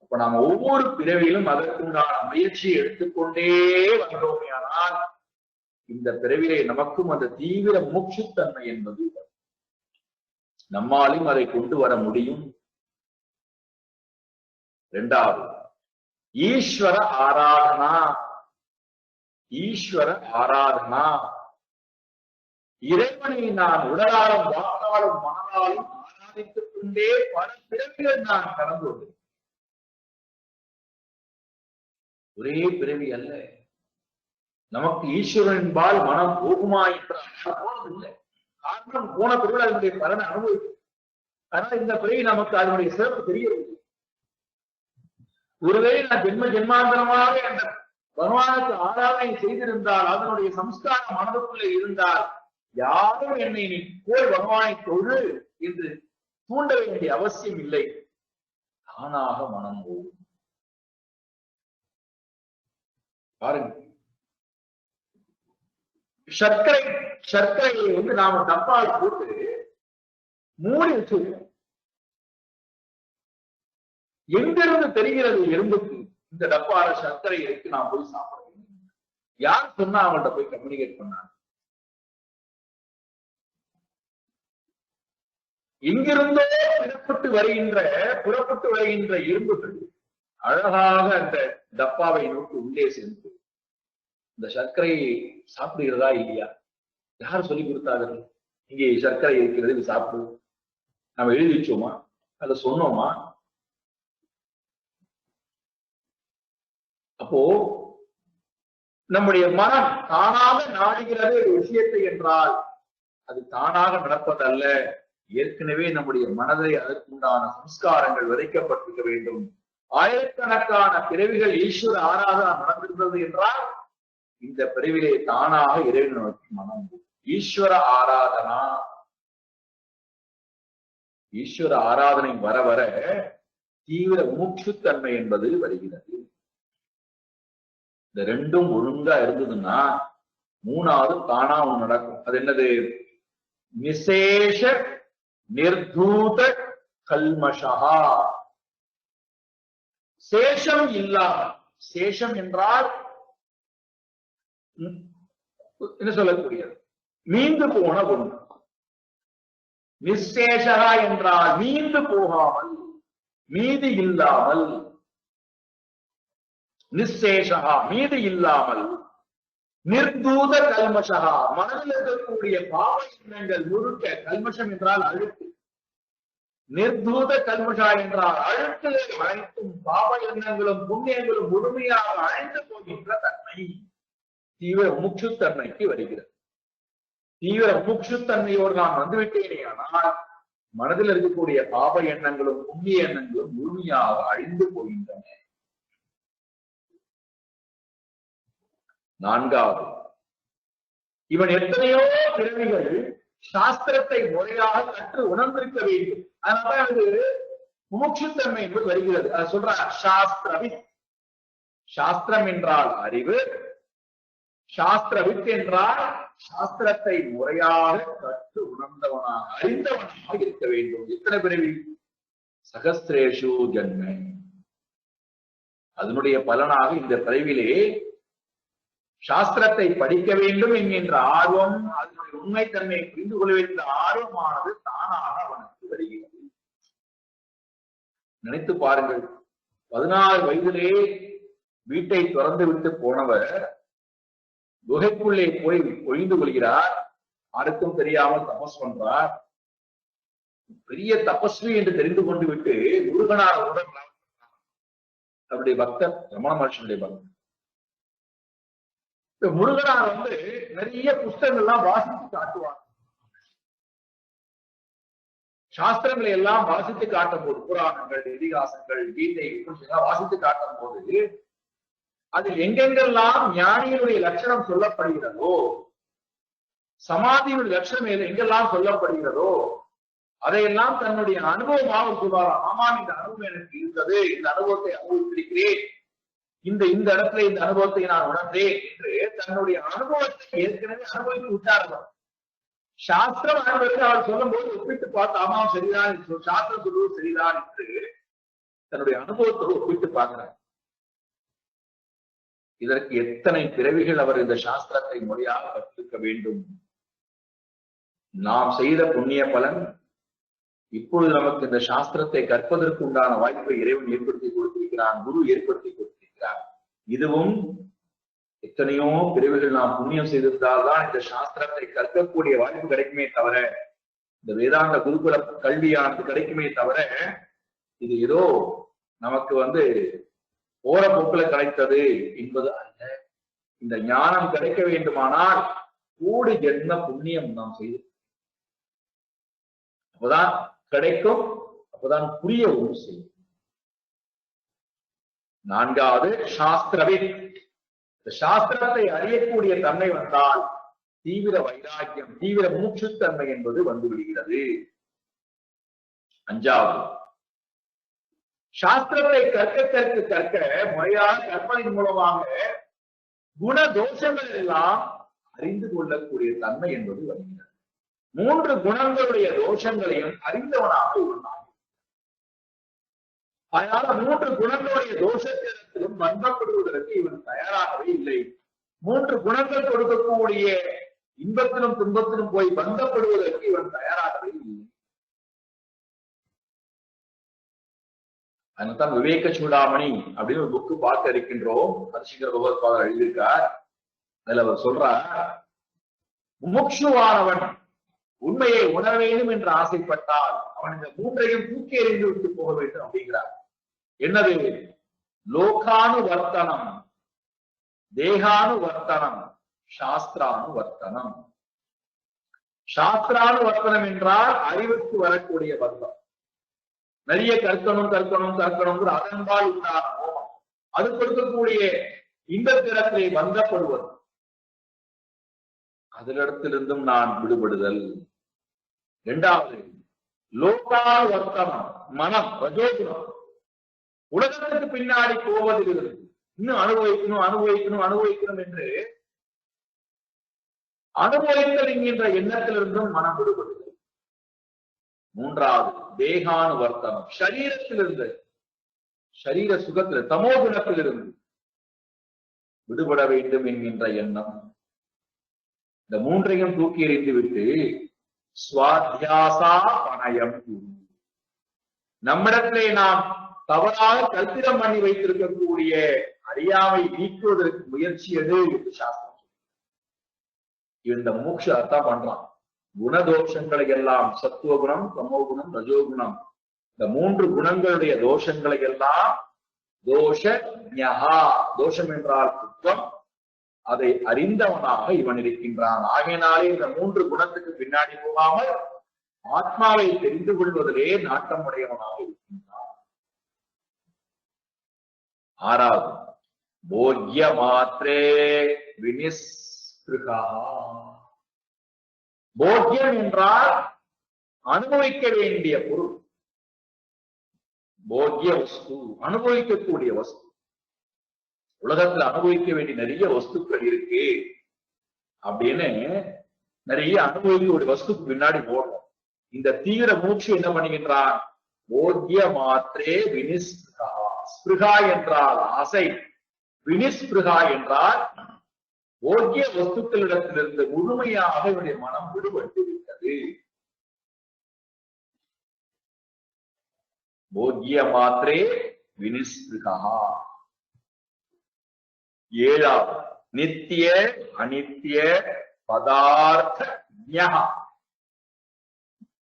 அப்ப நாம ஒவ்வொரு பிறவியிலும் அதற்குண்டான முயற்சியை எடுத்துக்கொண்டே வந்தோமையானால் இந்த பிறவிலே நமக்கும் அந்த தீவிர மூச்சுத்தன்மை என்பது நம்மாலும் அதை கொண்டு வர முடியும். இரண்டாவது, ஈஸ்வர ஆராதனா. ஈஸ்வர ஆராதனா, இறைவனை நான் உடலாலும் வாக்காலும் மனதாலும் ஆராதித்துக் கொண்டே பல பிறவிகள் நான் கடந்து வந்தேன். ஒரே பிறவி அல்ல. நமக்கு ஈஸ்வரன்பால் மனம் போகுமா என்ற போனதில்லை. காரணம் போன பிறகு அதனுடைய பலனை அனுபவிக்கும். ஆனால் இந்த பிறவி நமக்கு அதனுடைய சிறப்பு தெரியவில்லை. ஒருவேளை நான் ஜென்மாந்தரமாக அந்த பகவானுக்கு ஆராதனை செய்திருந்தால், அதனுடைய சம்ஸ்காரம் மனதுக்குள்ளே இருந்தால், யாரும் என்னை நீ போய் பகவானை தொழு என்று தூண்ட வேண்டிய அவசியம் இல்லை. தானாக மனம் போகும். பாருங்க, சர்க்கரையை நாம டப்பால் போட்டு மூடி வச்சிருக்கோம். எங்கிருந்து தெரிகிறது எறும்புக்கு இந்த டப்பால சர்க்கரை இருக்கு, நான் போய் சாப்பிடுறேன்? யார் சொன்னா அவங்கள்ட்ட போய் கம்யூனிகேட் பண்ணாங்க? எங்கிருந்தோ புறப்பட்டு வருகின்ற எறும்புகள் அழகாக அந்த டப்பாவை நோக்கி உள்ளே சென்று இந்த சர்க்கரையை சாப்பிடுகிறதா இல்லையா? யார் சொல்லி கொடுத்தார்கள்? இங்கே சர்க்கரை இருக்கிறது, இது சாப்பிடு. நம்ம எழுதி வச்சோமா? அதை சொன்னோமா? அப்போ நம்முடைய மனம் தானாக நாடுகிறது ஒரு விஷயத்தை என்றால் அது தானாக நடப்பதல்ல. ஏற்கனவே நம்முடைய மனதை அதற்குண்டான சம்ஸ்காரங்கள் விதைக்கப்பட்டிருக்க வேண்டும். ஆயிரக்கணக்கான பிறவிகள் ஈஸ்வர ஆராதனா நடந்திருந்தது என்றால் இந்த பிறவிலே தானாக இறைவனை நோக்கி மனம் ஈஸ்வர ஆராதனா. ஈஸ்வர ஆராதனை வர வர தீவிர முமுட்சுத்தன்மை என்பது வருகிறது. இந்த ரெண்டும் ஒழுங்கா இருந்ததுன்னா மூணாவது தானா ஒண்ணு நடக்கும். அது என்னது? நிசேஷ நிர்தூத கல்மஷா. சேஷம் இல்லாமல், சேஷம் என்றால் என்ன சொல்லக்கூடியது? மீந்து போன ஒன்று. நிசேஷகா என்றால் மீந்து போகாமல், மீதி இல்லாமல். நிசேஷகா மீதி இல்லாமல். நிர்தூத கல்மஷகா மனதில் இருக்கக்கூடிய பாவ எண்ணங்கள் முழுக்க. கல்மஷம் என்றால் அழுக்கு. நிர்தூத கல்மஷா என்றால் அழுக்குகள் அனைத்தும் பாவ எண்ணங்களும் புண்ணியங்களும் முழுமையாக அழிந்து போகின்ற தன்மை தீவிர முமுட்சுத்தன்மைக்கு வருகிறது. தீவிர முமுட்சுத்தன்மையோடு நான் வந்துவிட்டேனே ஆனால் மனதில் இருக்கக்கூடிய பாவ எண்ணங்களும் புண்ணிய எண்ணங்களும் முழுமையாக அழிந்து போகின்றன. நான்காவது, இவன் எத்தனையோ பிறவிகள் சாஸ்திரத்தை முறையாக கற்று உணர்ந்திருக்க வேண்டும். அதனாலதான் அது முமுட்சுத்தன்மை என்பது வருகிறது. அதை சொல்றார் சாஸ்திரவித். சாஸ்திரம் என்றால் அறிவு, சாஸ்திரவித் என்றால் சாஸ்திரத்தை முறையாக கற்று உணர்ந்தவனாக அறிந்தவனாக இருக்க வேண்டும். எத்தனை பிறவி? சகஸ்ரேஷு ஜன்ம. அதனுடைய பலனாக இந்த பிறவிலே சாஸ்திரத்தை படிக்க வேண்டும் என்கின்ற ஆர்வம், அதனுடைய உண்மைத்தன்மையை புரிந்து கொள்ள வேண்டிய ஆர்வமானது தானாக அவனுக்கு வருகிறது. நினைத்து பாருங்கள், 16 வயதிலே வீட்டை திறந்து விட்டு போனவர் குகைக்குள்ளே போய் ஒழிந்து கொள்கிறார். யாருக்கும் தெரியாமல் தபஸ் பண்றார். பெரிய தபஸ்வி என்று தெரிந்து கொண்டு விட்டு முருகனார் அவருடைய பக்தர், ரமண மகர்ஷியுடைய பக்தர். முருகனார் நிறைய புஸ்தகங்கள்லாம் வாசித்து காட்டுவார். சாஸ்திரங்களை எல்லாம் வாசித்து காட்டும் போது, புராணங்கள், இதிகாசங்கள், கீதை வாசித்து காட்டும் போது அதில் எங்கெங்கெல்லாம் ஞானியினுடைய லட்சணம் சொல்லப்படுகிறதோ, சமாதியினுடைய லட்சணம் எங்கெல்லாம் சொல்லப்படுகிறதோ அதையெல்லாம் தன்னுடைய அனுபவமாக சொல்வாராம். ஆமாம், இந்த அனுபவம் எனக்கு இருந்தது, இந்த அனுபவத்தை அனுபவித்திருக்கிறேன், இந்த இடத்துல இந்த அனுபவத்தை நான் உணர்ந்தேன் என்று தன்னுடைய அனுபவத்தை ஏற்கனவே அனுபவித்து விட்டார்கள். சாஸ்திரம் அனுபவித்து அவர் சொல்லும் போது ஒப்பிட்டு பார்த்து ஆமாம் சரிதான், சாஸ்திரம் சொல்லுவது சரிதான் என்று தன்னுடைய அனுபவத்தோடு ஒப்பிட்டு பார்க்கிறார். இதற்கு எத்தனை பிறவிகள் அவர் இந்த சாஸ்திரத்தை முறையாக கற்பிக்க வேண்டும். நாம் செய்த புண்ணிய பலன் இப்பொழுது நமக்கு இந்த சாஸ்திரத்தை கற்பதற்கு உண்டான வாய்ப்பை இறைவன் ஏற்படுத்தி கொடுத்திருக்கிறான், குரு ஏற்படுத்தி கொடுத்திருக்கிறார். இதுவும் எத்தனையோ பிரிவுகள் நாம் புண்ணியம் செய்திருந்தால்தான் இந்த சாஸ்திரத்தை கற்கக்கூடிய வாய்ப்பு கிடைக்குமே தவிர, இந்த வேதாந்த குருகுல கல்வியானது கிடைக்குமே தவிர, இது ஏதோ நமக்கு போற போக்குல கிடைத்தது என்பது அல்ல. இந்த ஞானம் கிடைக்க வேண்டுமானால் கூடி ஜென்ம புண்ணியம் நாம் செய்து அப்பதான் கிடைக்கும், அப்பதான் புரியவும் செய்யும். நான்காவது சாஸ்திரவித். சாஸ்திரத்தை அறியக்கூடிய தன்மை வந்தால் தீவிர வைராக்கியம், தீவிர மூச்சுத்தன்மை என்பது வந்து விடுகிறது. அஞ்சாவது, சாஸ்திரத்தை கற்க முறையாக கற்பனை மூலமாக குண தோஷங்கள் எல்லாம் அறிந்து கொள்ளக்கூடிய தன்மை என்பது வருகிறது. 3 குணங்களுடைய தோஷங்களையும் அறிந்தவனாக இருந்தான். அதனால 3 குணங்களுடைய தோஷத்திலும் பந்தப்படுவதற்கு இவன் தயாராகவே இல்லை. 3 குணங்கள் கொடுக்கக்கூடிய இன்பத்திலும் துன்பத்திலும் போய் பந்தப்படுவதற்கு இவன் தயாராகவே இல்லை. அதனால்தான் விவேக சூடாமணி அப்படின்னு ஒரு புக்கு பார்த்து இருக்கின்றோம். ஹரிசங்கர பகவத்பாதர் எழுதியிருக்கார். அதுல அவர் சொல்றார், முமுட்சுவானவன் உண்மையை உணர வேண்டும் என்று ஆசைப்பட்டால் அவன் இந்த 3ஐயும் தூக்கி எறிந்து விட்டு போக வேண்டும் அப்படிங்கிறார். என்னது? லோகானுவர்த்தனம், தேகானுவர்த்தனம், சாஸ்திரானுவர்த்தனம். சாஸ்திரானுவர்த்தனம் என்றால் அறிவுக்கு வரக்கூடிய பந்தம். நிறைய கற்கணும் கற்கணும் கற்கணும் அதன்பால் உண்டான மோகம், அது கொடுக்கக்கூடிய இந்த திறத்தை பந்தப்படுவது, அதிலிடத்திலிருந்தும் நான் விடுபடுதல். இரண்டாவது லோகாவர்த்தனம், மனம் ரஜோகுணம், உலகத்துக்கு பின்னாடி போவதிலிருந்து இன்னும் அனுபவிக்கணும் அனுபவிக்கணும் அனுபவிக்கணும் என்று அனுபவித்தல் என்கின்ற எண்ணத்திலிருந்தும் மனம் விடுபடுதல். மூன்றாவது தேகானுவர்த்தனம், சரீரத்திலிருந்து, சரீர சுகத்தில் தமோ குணத்திலிருந்து விடுபட வேண்டும் என்கின்ற எண்ணம். இந்த மூன்றையும் தூக்கி எறிந்து விட்டு ஸ்வாத்யாசா பணயம், நம்மிடத்திலே நாம் தவறாக கல்பிதம் பண்ணி வைத்திருக்கக்கூடிய அறியாமை நீக்குவதற்கு முயற்சி எடு என்று சாஸ்திரம். இந்த மூக்ஷத்தான் பண்றான். குணதோஷங்களை எல்லாம், சத்துவகுணம் தமோகுணம் ரஜோகுணம், இந்த மூன்று குணங்களுடைய தோஷங்களை எல்லாம் தோஷ ஞஹா, தோஷம் என்றால் குற்றம், அதை அறிந்தவனாக இவன் இருக்கின்றான். ஆகையினாலே இந்த மூன்று குணத்துக்கு பின்னாடி போகாமல் ஆத்மாவை தெரிந்து கொள்வதிலே நாட்டம் உடையவனாக இருக்கின்றான். ஆறாவது போக்ய மாத்ரே வினிஸ்கிருகா. போக்யம் என்றால் அனுபவிக்க வேண்டிய பொருள், போக்ய வஸ்து, அனுபவிக்கக்கூடிய வஸ்து. உலகத்துல அனுபவிக்க வேண்டிய நிறைய வஸ்துக்கள் இருக்கு அப்படின்னு நிறைய அனுபவிக்கக்கூடிய வஸ்துக்கு பின்னாடி போடுறோம். இந்த தீவிர மூச்சு என்ன பண்ணுகின்றான்? போக்ய மாத்ரே வினிஸ்பிருகா. ஸ்பிருகா என்றால் ஆசை, வினிஸ்பிருகா என்றால் போக்ய வஸ்துக்களிடத்திலிருந்து முழுமையாக இவருடைய மனம் விடுபட்டு விட்டது. போக்ய மாத்ரே வினிஸ்பிருகா. ஏழாவது நித்திய அனித்திய பதார்த்த ஞஹா.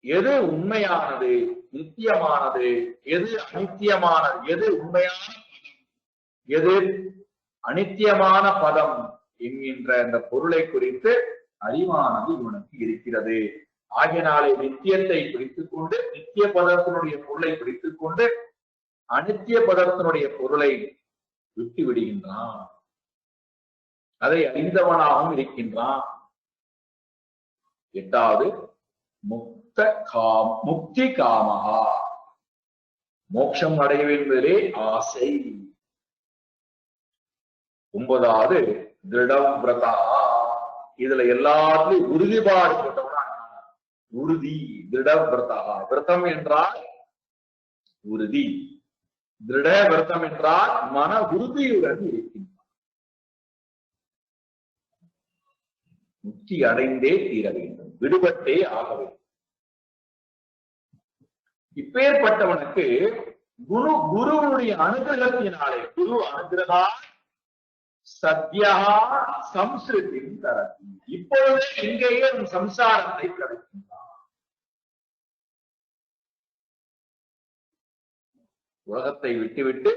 எது உண்மையானது, நித்தியமானது, எது அனித்தியமானது, எது உண்மையான பதம், எது அனித்தியமான பதம் என்கின்ற அந்த பொருளை குறித்து அறிவானது இவனுக்கு இருக்கிறது. ஆகியனாலே நித்தியத்தை பிடித்துக் கொண்டு, நித்திய பதத்தினுடைய பொருளை பிடித்துக் கொண்டு அனித்திய பதத்தினுடைய பொருளை விட்டு விடுகின்றான். அதை அறிந்தவனாகவும் இருக்கின்றான். எட்டாவது முக்தி காமஹா. மோட்சம் அடைய என்பதிலே ஆசை. ஒன்பதாவது திருடவ்ரதா. இதுல எல்லாத்துலயும் உறுதிபாடு கொண்டவனா, உறுதி. திருடவ்ரதா, விரதம் என்றால் உறுதி, திருட விரதம் என்றால் மன உறுதியுடன் இருக்கின்றான். முக்தி அடைந்தே தீர வேண்டும், விடுபட்டே ஆக வேண்டும். இப்பேற்பட்டவனுக்கு குருவுடைய அனுகிரகத்தினாலே, குரு அனுகிரகா சத்யா சம்ஸ்ருதி தரதி, இப்பொழுதே இங்கேயே சம்சாரத்தை கிடைக்கின்றான். உலகத்தை விட்டுவிட்டு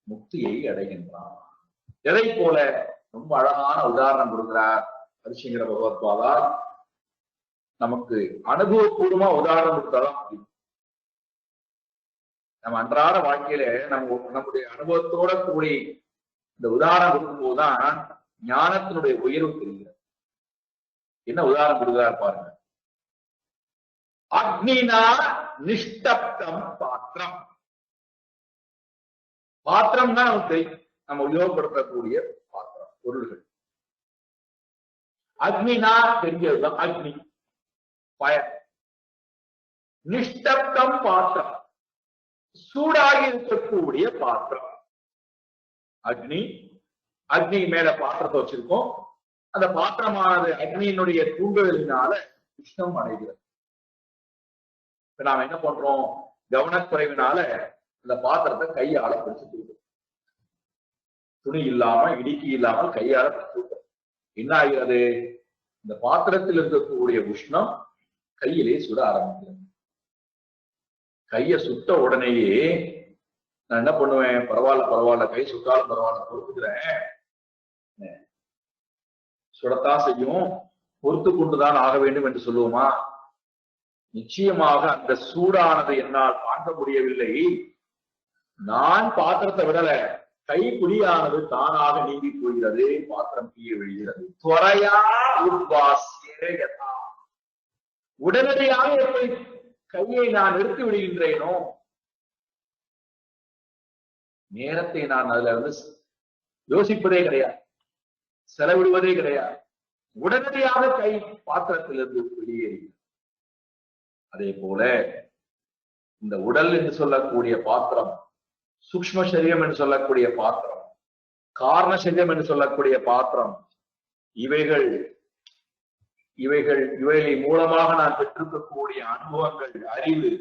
முக்தியை அடைகின்றான். எதை போல? ரொம்ப அழகான உதாரணம் கொடுக்கிறார் ஹரிசங்கர பகவத்பாதா. நமக்கு அனுபவபூர்வமா உதாரணம் கொடுத்தாதான் முடியும். நம்ம அன்றாட வாழ்க்கையில நம்முடைய அனுபவத்தோட கூடி இந்த உதாரணம் கொடுக்கும் போதுதான் ஞானத்தினுடைய உயர்வு தெரிகிறது. என்ன உதாரணம் கொடுக்கிறார் பாருங்க. அக்னினா நிஷ்டப்தம் பாத்திரம். பாத்திரம் தான் நமக்கு நம்ம உபயோகப்படுத்தக்கூடிய பாத்திரம், பொருள்கள். அக்னினா தெரிஞ்சதுதான், அக்னி பயர். நிஷ்டப்தம் பாத்திரம், சூடாகி இருக்கக்கூடிய பாத்திரம். அக்னி, அக்னி மேல பாத்திரத்தை வச்சிருக்கோம். அந்த பாத்திரமானது அக்னியினுடைய தூண்டுதலினால உஷ்ணம் அடைகிறது. இப்ப நாம என்ன பண்றோம்? கவனக்குறைவினால அந்த பாத்திரத்தை கையால பிடிச்சிட்டு, துணி இல்லாம இடுக்கி இல்லாமல் கையால பிடிச்சு, என்ன ஆகிறது? இந்த பாத்திரத்தில் இருக்கக்கூடிய உஷ்ணம் கையிலே சுட ஆரம்பிக்கிறது. கையை சுட்ட உடனேயே நான் என்ன பண்ணுவேன்? பரவாயில்ல, கை சுட்டாலும் பரவாயில்ல, பொறுத்துக்கிறேன், சுடத்தான் செய்யும், பொறுத்து கொண்டுதான் ஆக வேண்டும் என்று சொல்லுவோமா? நிச்சயமாக அந்த சூடானது என்னால் தாங்க முடியவில்லை. நான் பாத்திரத்தை விடல, கைப்பிடியானது தானாக நீங்கி போகிறது, பாத்திரம் கீழே விழுகிறது. துறையா உட்வாசியதா, உடனடியாக எப்படி கையை நான் நிறுத்தி விடுகின்றேனோ, நேரத்தை நான் அதுல யோசிப்பதே கிடையாது, செலவிடுவதே கிடையாது. உடனடியாக கை பாத்திரத்திலிருந்து வெளியேறுகிறது. அதே போல இந்த உடல் என்று சொல்லக்கூடிய பாத்திரம், சூக்ஷ்ம சரீரம் என்று சொல்லக்கூடிய பாத்திரம், காரண சரீரம் என்று சொல்லக்கூடிய பாத்திரம், இவைகளை மூலமாக நான் பெற்றிருக்கக்கூடிய அனுபவங்கள், அறிவு,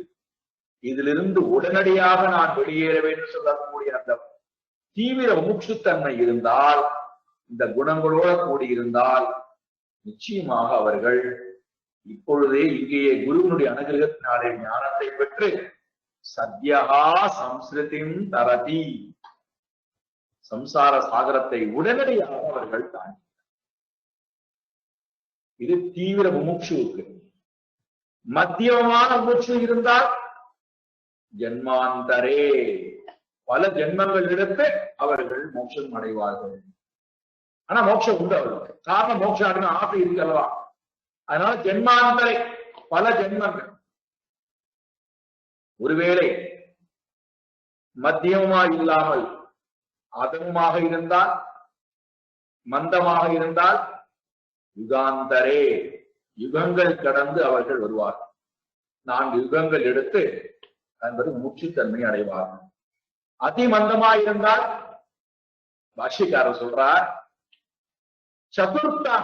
இதிலிருந்து உடனடியாக நான் வெளியேற வேண்டும் சொல்லக்கூடிய அந்த தீவிர முமுட்சுத்தன்மை இருந்தால், இந்த குணங்களோட கூடியிருந்தால், நிச்சயமாக அவர்கள் இப்பொழுதே இங்கேயே குருவினுடைய அனுகிரகத்தினாலே ஞானத்தை பெற்று சத்யகா சம்ஸ்கிருதிம் தரதி, சம்சார சாகரத்தை உடனடியாக அவர்கள் தாண்டி. இது தீவிர முமுட்சுவுக்கு. மத்தியமான முமுட்சு இருந்தால் ஜன்மாந்தரே, பல ஜென்மங்கள் எடுத்து அவர்கள் மோட்சம் அடைவார்கள். ஆனா மோட்சம் உண்டு அவர்களுக்கு. காரணம் மோட்சம் அடைந்த ஆசை இருக்கு அல்லவா? அதனால ஜென்மாந்தரை, பல ஜென்மங்கள். ஒருவேளை மத்தியமாக இல்லாமல் அதமாக இருந்தால், மந்தமாக இருந்தால், யுகாந்தரே, யுகங்கள் கடந்து அவர்கள் வருவார்கள். 4 யுகங்கள் எடுத்து என்பது முற்றுத்தன்மை அடைவார்கள். அதிமந்தமாயிருந்தால், பாஷ்யக்காரர் சொல்றார், சதுர்த்தா,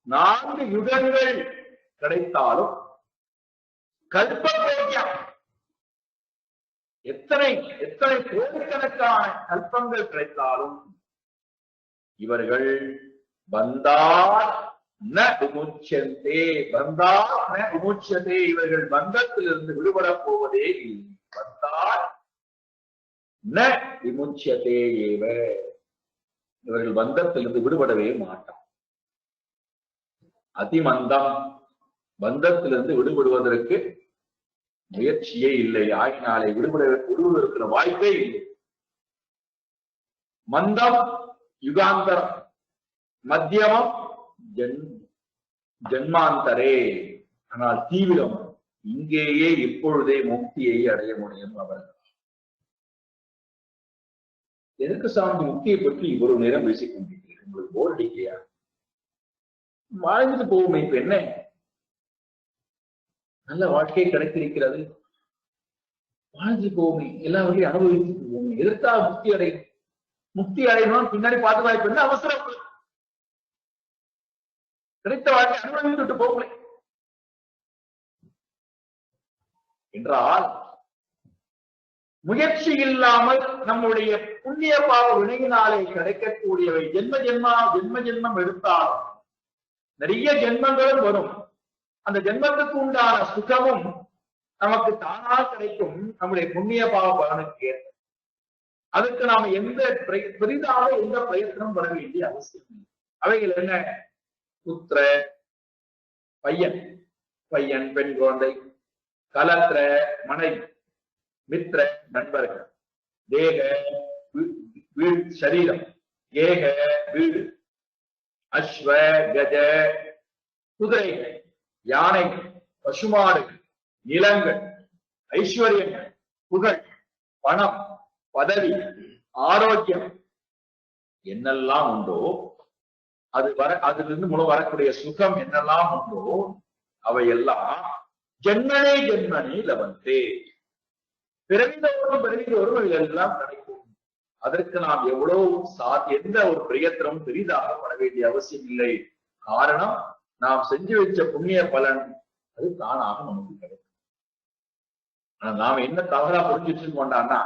4 யுகங்கள் கிடைத்தாலும், கல்போக்கியம், எத்தனை கோடிக்கணக்கான கல்பங்கள் கிடைத்தாலும் இவர்கள் பந்தார் ந விமுச்யந்தே, பந்தார் ந விமுச்யதே, இவர்கள் பந்தத்திலிருந்து விடுபடப் போவதே இல்லை. பந்தார் ந விமுச்யதே ஏவ, இவர்கள் பந்தத்திலிருந்து விடுபடவே மாட்டார். அதிமந்தம், பந்தத்திலிருந்து விடுபடுவதற்கு முயற்சியே இல்லை. ஆகினாலே விடுவதற்கு வாய்ப்பே இல்லை. மந்தம் யுகாந்தரம், மத்தியமம் ஜன்மாந்தரே. ஆனால் தீவிரம் இங்கேயே இப்பொழுதே முக்தியை அடைய முடியும் அவர்கள். எதற்கு சாமி முக்தியை பற்றி இவ்வளவு நேரம் பேசிக் கொண்டிருக்கிறீர்கள்? உங்களுக்கு போர் அடிக்கையா? வாழ்ந்துட்டு போவோமே, இப்ப என்ன நல்ல வாழ்க்கை கிடைத்திருக்கிறது, வாழ்ந்துட்டு போவோமே, எல்லா வகையும் அனுபவித்து போவோமே, எதற்காக முக்தி அடையும்? முக்தி அடையணும் பின்னாடி பார்த்து வாய்ப்பு என்ன அவசரம்? கிடைத்த வாழ்க்கை அனுபவித்துட்டு போகலை என்றால், முயற்சி இல்லாமல் நம்முடைய புண்ணிய பாவ வினையினாலே கிடைக்கக்கூடியவை ஜென்ம ஜென்மம் எடுத்தாலும் நிறைய ஜென்மங்களும் வரும். அந்த ஜென்மத்துக்கு உண்டான சுகமும் நமக்கு தானா கிடைக்கும், நம்முடைய புண்ணிய பாவ பலனுக்கு ஏற்ப. அதுக்கு நாம பெரிதாக எந்த பிரயத்தனம் பண்ண வேண்டிய அவசியம் இல்லை. அவைகள் என்ன? புத்திர, பையன் பெண் குழந்தை, கலத்திர மனைவி, மித்திர நண்பர்கள், தேக வீடு சரீரம், ஏக வீடு, அஸ்வ கஜ குதிரைகள், யானைகள், பசுமாடுகள், நிலங்கள், ஐஸ்வர்யங்கள், புகழ், பணம், பதவி, ஆரோக்கியம், என்னெல்லாம் உண்டோ அதிலிருந்து மூலம் வரக்கூடிய சுகம் என்னெல்லாம் உண்டோ அவையெல்லாம் ஜென்மனே லபந்தே, பிறவிதோறும் இதெல்லாம் கிடைக்கும். அதற்கு நாம் எவ்வளவு எந்த ஒரு பிரயத்தனம் பெரிதாக பட வேண்டிய அவசியம் இல்லை. காரணம், நாம் செஞ்சு வச்ச புண்ணிய பலன் அது தானாக நமக்கு கிடைக்கும். ஆனா நாம என்ன தவறா புரிஞ்சுட்டு கொண்டான்னா,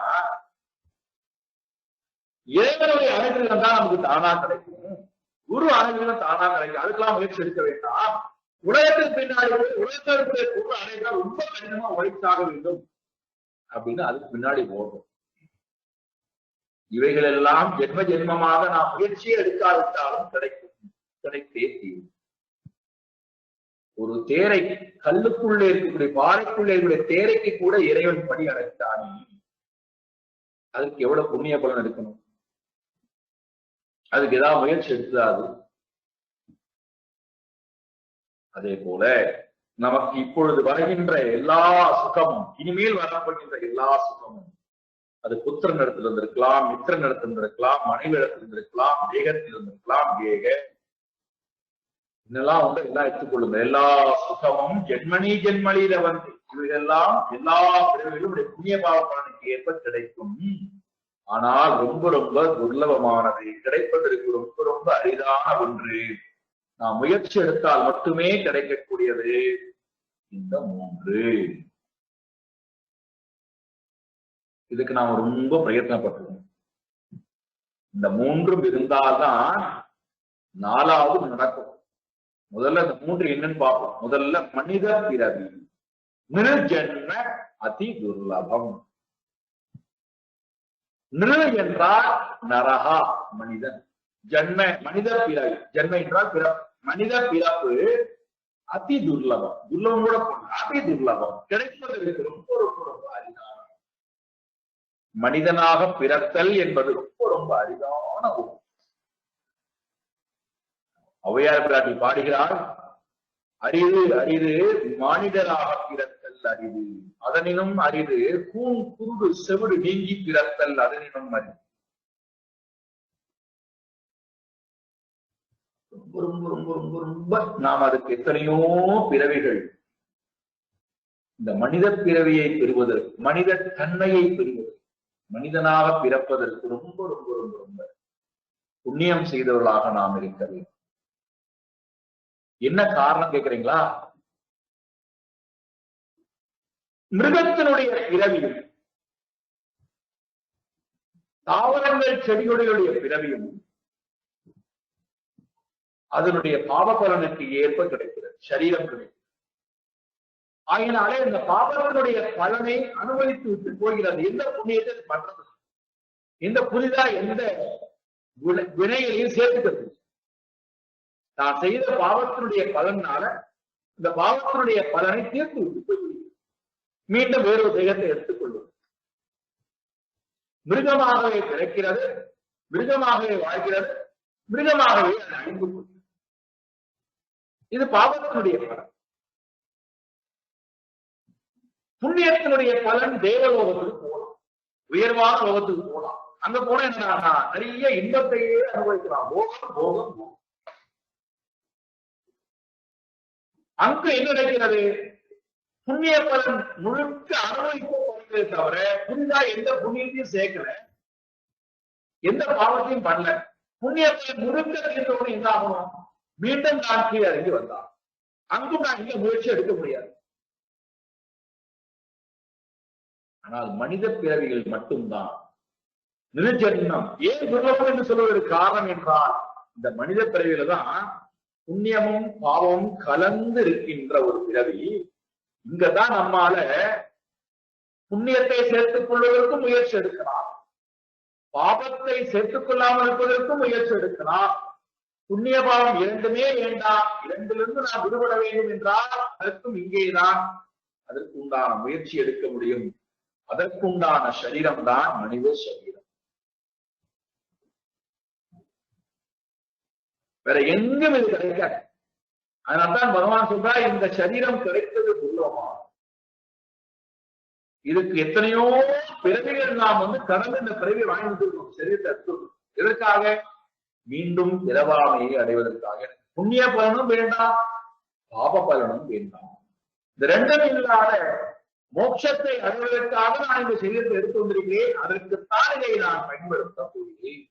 இறைவனுடைய அனுகிரகம் தான் நமக்கு தானா கிடைக்கும், குரு அனுகிரகம் தானா கிடைக்கும், அதுக்கெல்லாம் முயற்சி எடுக்க வேண்டாம். உலகத்துக்கு பின்னாடி உலகத்திற்கு குரு அனைவரும் ரொம்ப கடினமா உழைத்தாக வேண்டும் அப்படின்னு அதுக்கு பின்னாடி போகும். இவைகள் எல்லாம் ஜென்மமாக நாம் முயற்சியை எடுக்காவிட்டாலும் கிடைத்தே தீரும். ஒரு தேரை, கல்லுக்குள்ளே இருக்கக்கூடிய பாறைக்குள்ளே இருக்கக்கூடிய தேரைக்கு கூட இறைவன் படி அடைத்தானே, அதுக்கு எவ்வளவு புண்ணிய பலன் இருக்கணும்? அதுக்கு ஏதாவது முயற்சி எடுத்தாது. அதே போல நமக்கு இப்பொழுது வருகின்ற எல்லா சுகமும், இனிமேல் வரப்படுகின்ற எல்லா சுகமும், அது புத்திரன் இடத்துல இருந்திருக்கலாம், மித்திரன் இடத்துல இருந்திருக்கலாம், மனைவி இடத்துல இருந்திருக்கலாம், தேகத்தில் இருந்திருக்கலாம், ஏக இதெல்லாம் வந்து எல்லாம் எடுத்துக்கொள்ளுங்க. எல்லா சுகமும் ஜென்மனி ஜென்மலியில வந்து இவையெல்லாம் எல்லா பிரிவுகளும் புண்ணிய பாவ பலனுக்கு ஏற்ப கிடைக்கும். ஆனால் ரொம்ப ரொம்ப துர்லபமானது, கிடைப்பதற்கு ரொம்ப ரொம்ப அரிதான ஒன்று. நாம் முயற்சி எடுத்தால் மட்டுமே கிடைக்கக்கூடியது இந்த 3. இதுக்கு நாம் ரொம்ப பிரயத்னப்பட்டிருக்கோம். இந்த 3 இருந்தால்தான் 4வது நடக்கும். முதல்ல இந்த 3 என்னன்னு பார்ப்போம். முதல்ல மனித பிறவி, நிருஜன்ம அதி துர்லபம். நிரு என்றால் நரகா, மனிதன். ஜன்ம மனித பிறவி, ஜன்ம என்றால் பிறப்பு, மனித பிறப்பு அதி துர்லபம். துர்லபம் கூட அதி துர்லபம், கிடைப்பதற்கு ரொம்ப ரொம்ப ரொம்ப அரிதான. மனிதனாக பிறத்தல் என்பது ரொம்ப ரொம்ப அரிதான ஒன்று. ஔவையார் பிராட்டி பாடுகிறார், அரிது அரிது மானிடராக பிறத்தல் அரிது, அதனினும் அரிது கூன் குருடு செவிடு நீங்கி பிறத்தல் அதனினும் அரிது. ரொம்ப ரொம்ப ரொம்ப ரொம்ப ரொம்ப நாம் அதுக்கு எத்தனையோ பிறவிகள். இந்த மனித பிறவியை பெறுவதற்கு, மனித தன்மையை பெறுவதற்கு, மனிதனாக பிறப்பதற்கு ரொம்ப ரொம்ப ரொம்ப ரொம்ப புண்ணியம் செய்தவர்களாக நாம் இருக்க வேண்டும். என்ன காரணம் கேட்கிறீங்களா? மிருகத்தினுடைய பிறவியும் தாவரங்கள் செடிகளுடைய பிறவியும் அதனுடைய பாவ பலனுக்கு ஏற்ப கிடைக்கிறது, சரீரம் கிடைக்கிறது. ஆகினாலே இந்த பாவத்தினுடைய பலனை அனுபவித்து விட்டு போகிறது. எந்த புண்ணியத்தை பண்றது, எந்த புதிதா எந்த வினைகளையும் சேர்த்துக்கிறது. நான் செய்த பாவத்தினுடைய பலனால இந்த பாவத்தினுடைய பலனை தீர்த்து விட்டு போய்விடுகிறது. மீண்டும் வேறொரு தேகத்தை எடுத்துக்கொள்வது. மிருகமாகவே பிறக்கிறது, மிருகமாகவே வாழ்கிறது, மிருகமாகவே அதை அழிந்து கொள்கிறது. இது பாவத்தினுடைய பலன். புண்ணியத்தினுடைய பலன் தேவலோகத்துக்கு போகலாம், உயர்வான லோகத்துக்கு போகலாம். அங்க போனா என்ன, நிறைய இன்பத்தையே அனுபவிக்கலாம். போகம் போகம் போகம். அங்கு என்ன நடக்கிறது? புண்ணிய பலன் முழுக்க அனுபவிக்கப்படுகிறதே தவிர புதிதா எந்த புண்ணியத்தையும் சேர்க்கல, எந்த பாவத்தையும் பண்ணல. புண்ணிய பலன் முழுக்க தீர்ந்தவங்க என்ன ஆகணும்? மீண்டும் நான் கீழே இறங்கி வந்தான். அங்கும் நான் இங்க முயற்சி எடுக்க முடியாது. ஆனால் மனித பிறவிகள் மட்டும்தான் நிருஜன்மம். ஏன் துர்லபம் என்று சொல்வதற்கு காரணம் என்றால், இந்த மனித பிறவியில தான் புண்ணியமும் பாவமும் கலந்து இருக்கின்ற ஒரு பிறவி. இங்கதான் நம்மால புண்ணியத்தை சேர்த்துக் கொள்வதற்கும் முயற்சி எடுக்கலாம், பாபத்தை சேர்த்துக் கொள்ளாமல் இருப்பதற்கும் முயற்சி எடுக்கலாம். புண்ணிய பாவம் இரண்டுமே வேண்டாம், இரண்டிலிருந்து நாம் விடுபட வேண்டும் என்றால் அதற்கும் இங்கேதான் அதற்கு உண்டான முயற்சி எடுக்க முடியும். அதற்குண்டான சரீரம் தான் மனித சரீரம். வேற எங்கும் இது கிடைக்காது. அதனால்தான் பகவான் சொல்றார், இந்த சரீரம் கிடைத்தது துர்லபமா. இதுக்கு எத்தனையோ பிறவிகள் நாம் கடந்து இந்த பிறவி வாங்கிட்டு இருக்கோம். சரீரத்தை எடுத்துக்கணும். எதற்காக? மீண்டும் பிறவாமையை அடைவதற்காக. புண்ணிய பலனும் வேண்டாம், பாப பலனும் வேண்டாம். இந்த ரெண்டும் இல்லாத மோட்சத்தை அடைவதற்காக நான் இந்த சரீரத்தை எடுத்து வந்திருக்கிறேன். அதற்குத்தான் இதை நான் பயன்படுத்த போகிறேன்.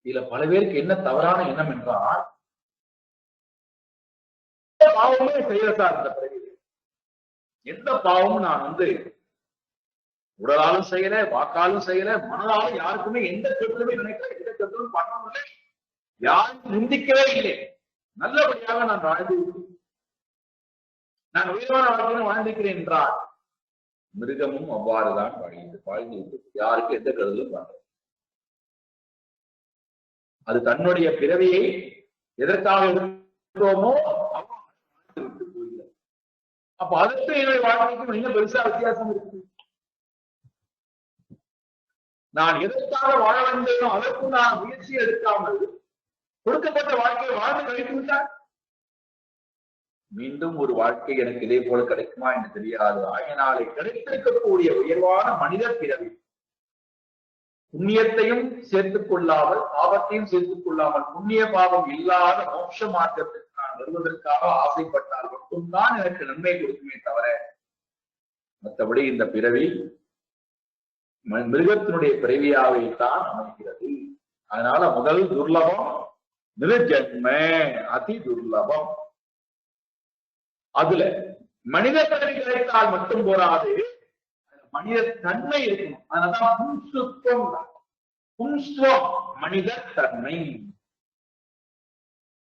இதுல பல பேருக்கு என்ன தவறான எண்ணம் என்றால், பாவமே செய்யல சார் இந்த பிறகு. எந்த பாவமும் நான் உடலாலும் செய்யல, வாக்காலும் செய்யல, மனதாலும் யாருக்குமே எந்த கெட்டலுமே நினைக்கல, எந்த கெட்டலும் பண்ணவில்லை, யாரும் நிந்திக்கவே இல்லை. நல்லபடியாக நான் வாழ்ந்து நான் உயர்வான வாழ்க்கையை வாழ்ந்திருக்கிறேன் என்றால், மிருகமும் அவ்வாறுதான் வாழ்ந்து யாருக்கு எந்த கெடுதலும் பண்றது. அது தன்னுடைய பிறவியை எதற்காக எடுத்தோமோ விட்டு போகிறது. அப்ப அதற்கு என்னுடைய வாழ்க்கைக்கும் என்ன பெருசா வித்தியாசம் இருக்கு? நான் எதற்காக வாழ வந்தேனோ அதற்கும் நான் முயற்சி எடுக்காமல் கொடுக்கப்பட்ட வாழ்க்கையை வாழ்ந்து கழித்து விட்டார். மீண்டும் ஒரு வாழ்க்கை எனக்கு இதே போல கிடைக்குமா என்று தெரியாது. ஆகினாலே கிடைத்திருக்கக்கூடிய உயர்வான மனித பிறவி புண்ணியத்தையும் சேர்த்துக் கொள்ளாமல் பாவத்தையும் சேர்த்துக் கொள்ளாமல் புண்ணிய பாவம் இல்லாத மோட்ச மார்க்கத்திற்கு நான் வருவதற்காக ஆசைப்பட்டால் மட்டும்தான் எனக்கு நன்மை கொடுக்குமே தவிர மற்றபடி இந்த பிறவி மிருகத்தினுடைய பிறவியாவைத்தான் அமைகிறது. அதனால முதல் துர்லபம் நிருஜன்ம, அதி துர்லபம். அதுல மனித பிறவி கிடைத்தால் மட்டும் போராது, மனித தன்மை இருக்கணும். அதனாலதான் பும்சுத்வம், பும்ஸ்வம் மனித தன்மை.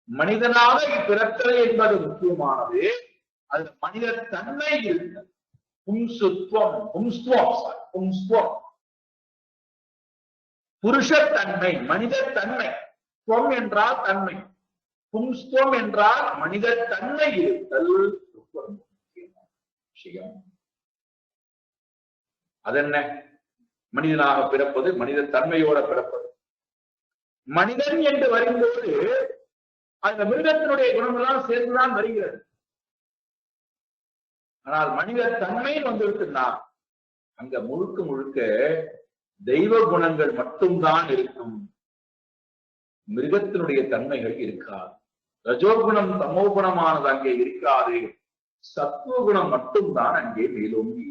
மனிதனாக பிறத்தல் என்பது முக்கியமானது. அது மனித தன்மை இருக்கு. பும்சுத்வம், பும்ஸ்வம், பும்ஸ்வம் புருஷத்தன்மை, மனித தன்மை. துவம் என்றால் தன்மை, பும்ஸ்வம் என்றால் மனித தன்மை இருத்தல் விஷயம். அதென்ன? மனிதனாக பிறப்பது, மனித தன்மையோட பிறப்பது. மனிதன் என்று வரும்போது அந்த மிருகத்தினுடைய குணமெல்லாம் சேர்ந்துதான் வருகிறது. ஆனால் மனித தன்மை வந்துவிட்டுனா அங்க முழுக்க முழுக்க தெய்வ குணங்கள் மட்டும்தான் இருக்கும். மிருகத்தினுடைய தன்மைகள் இருக்காது. ரஜோகுணம் தமோகுணமானது அங்கே இருக்காது. சத்துவகுணம் மட்டும்தான் அங்கே மேலோங்கி.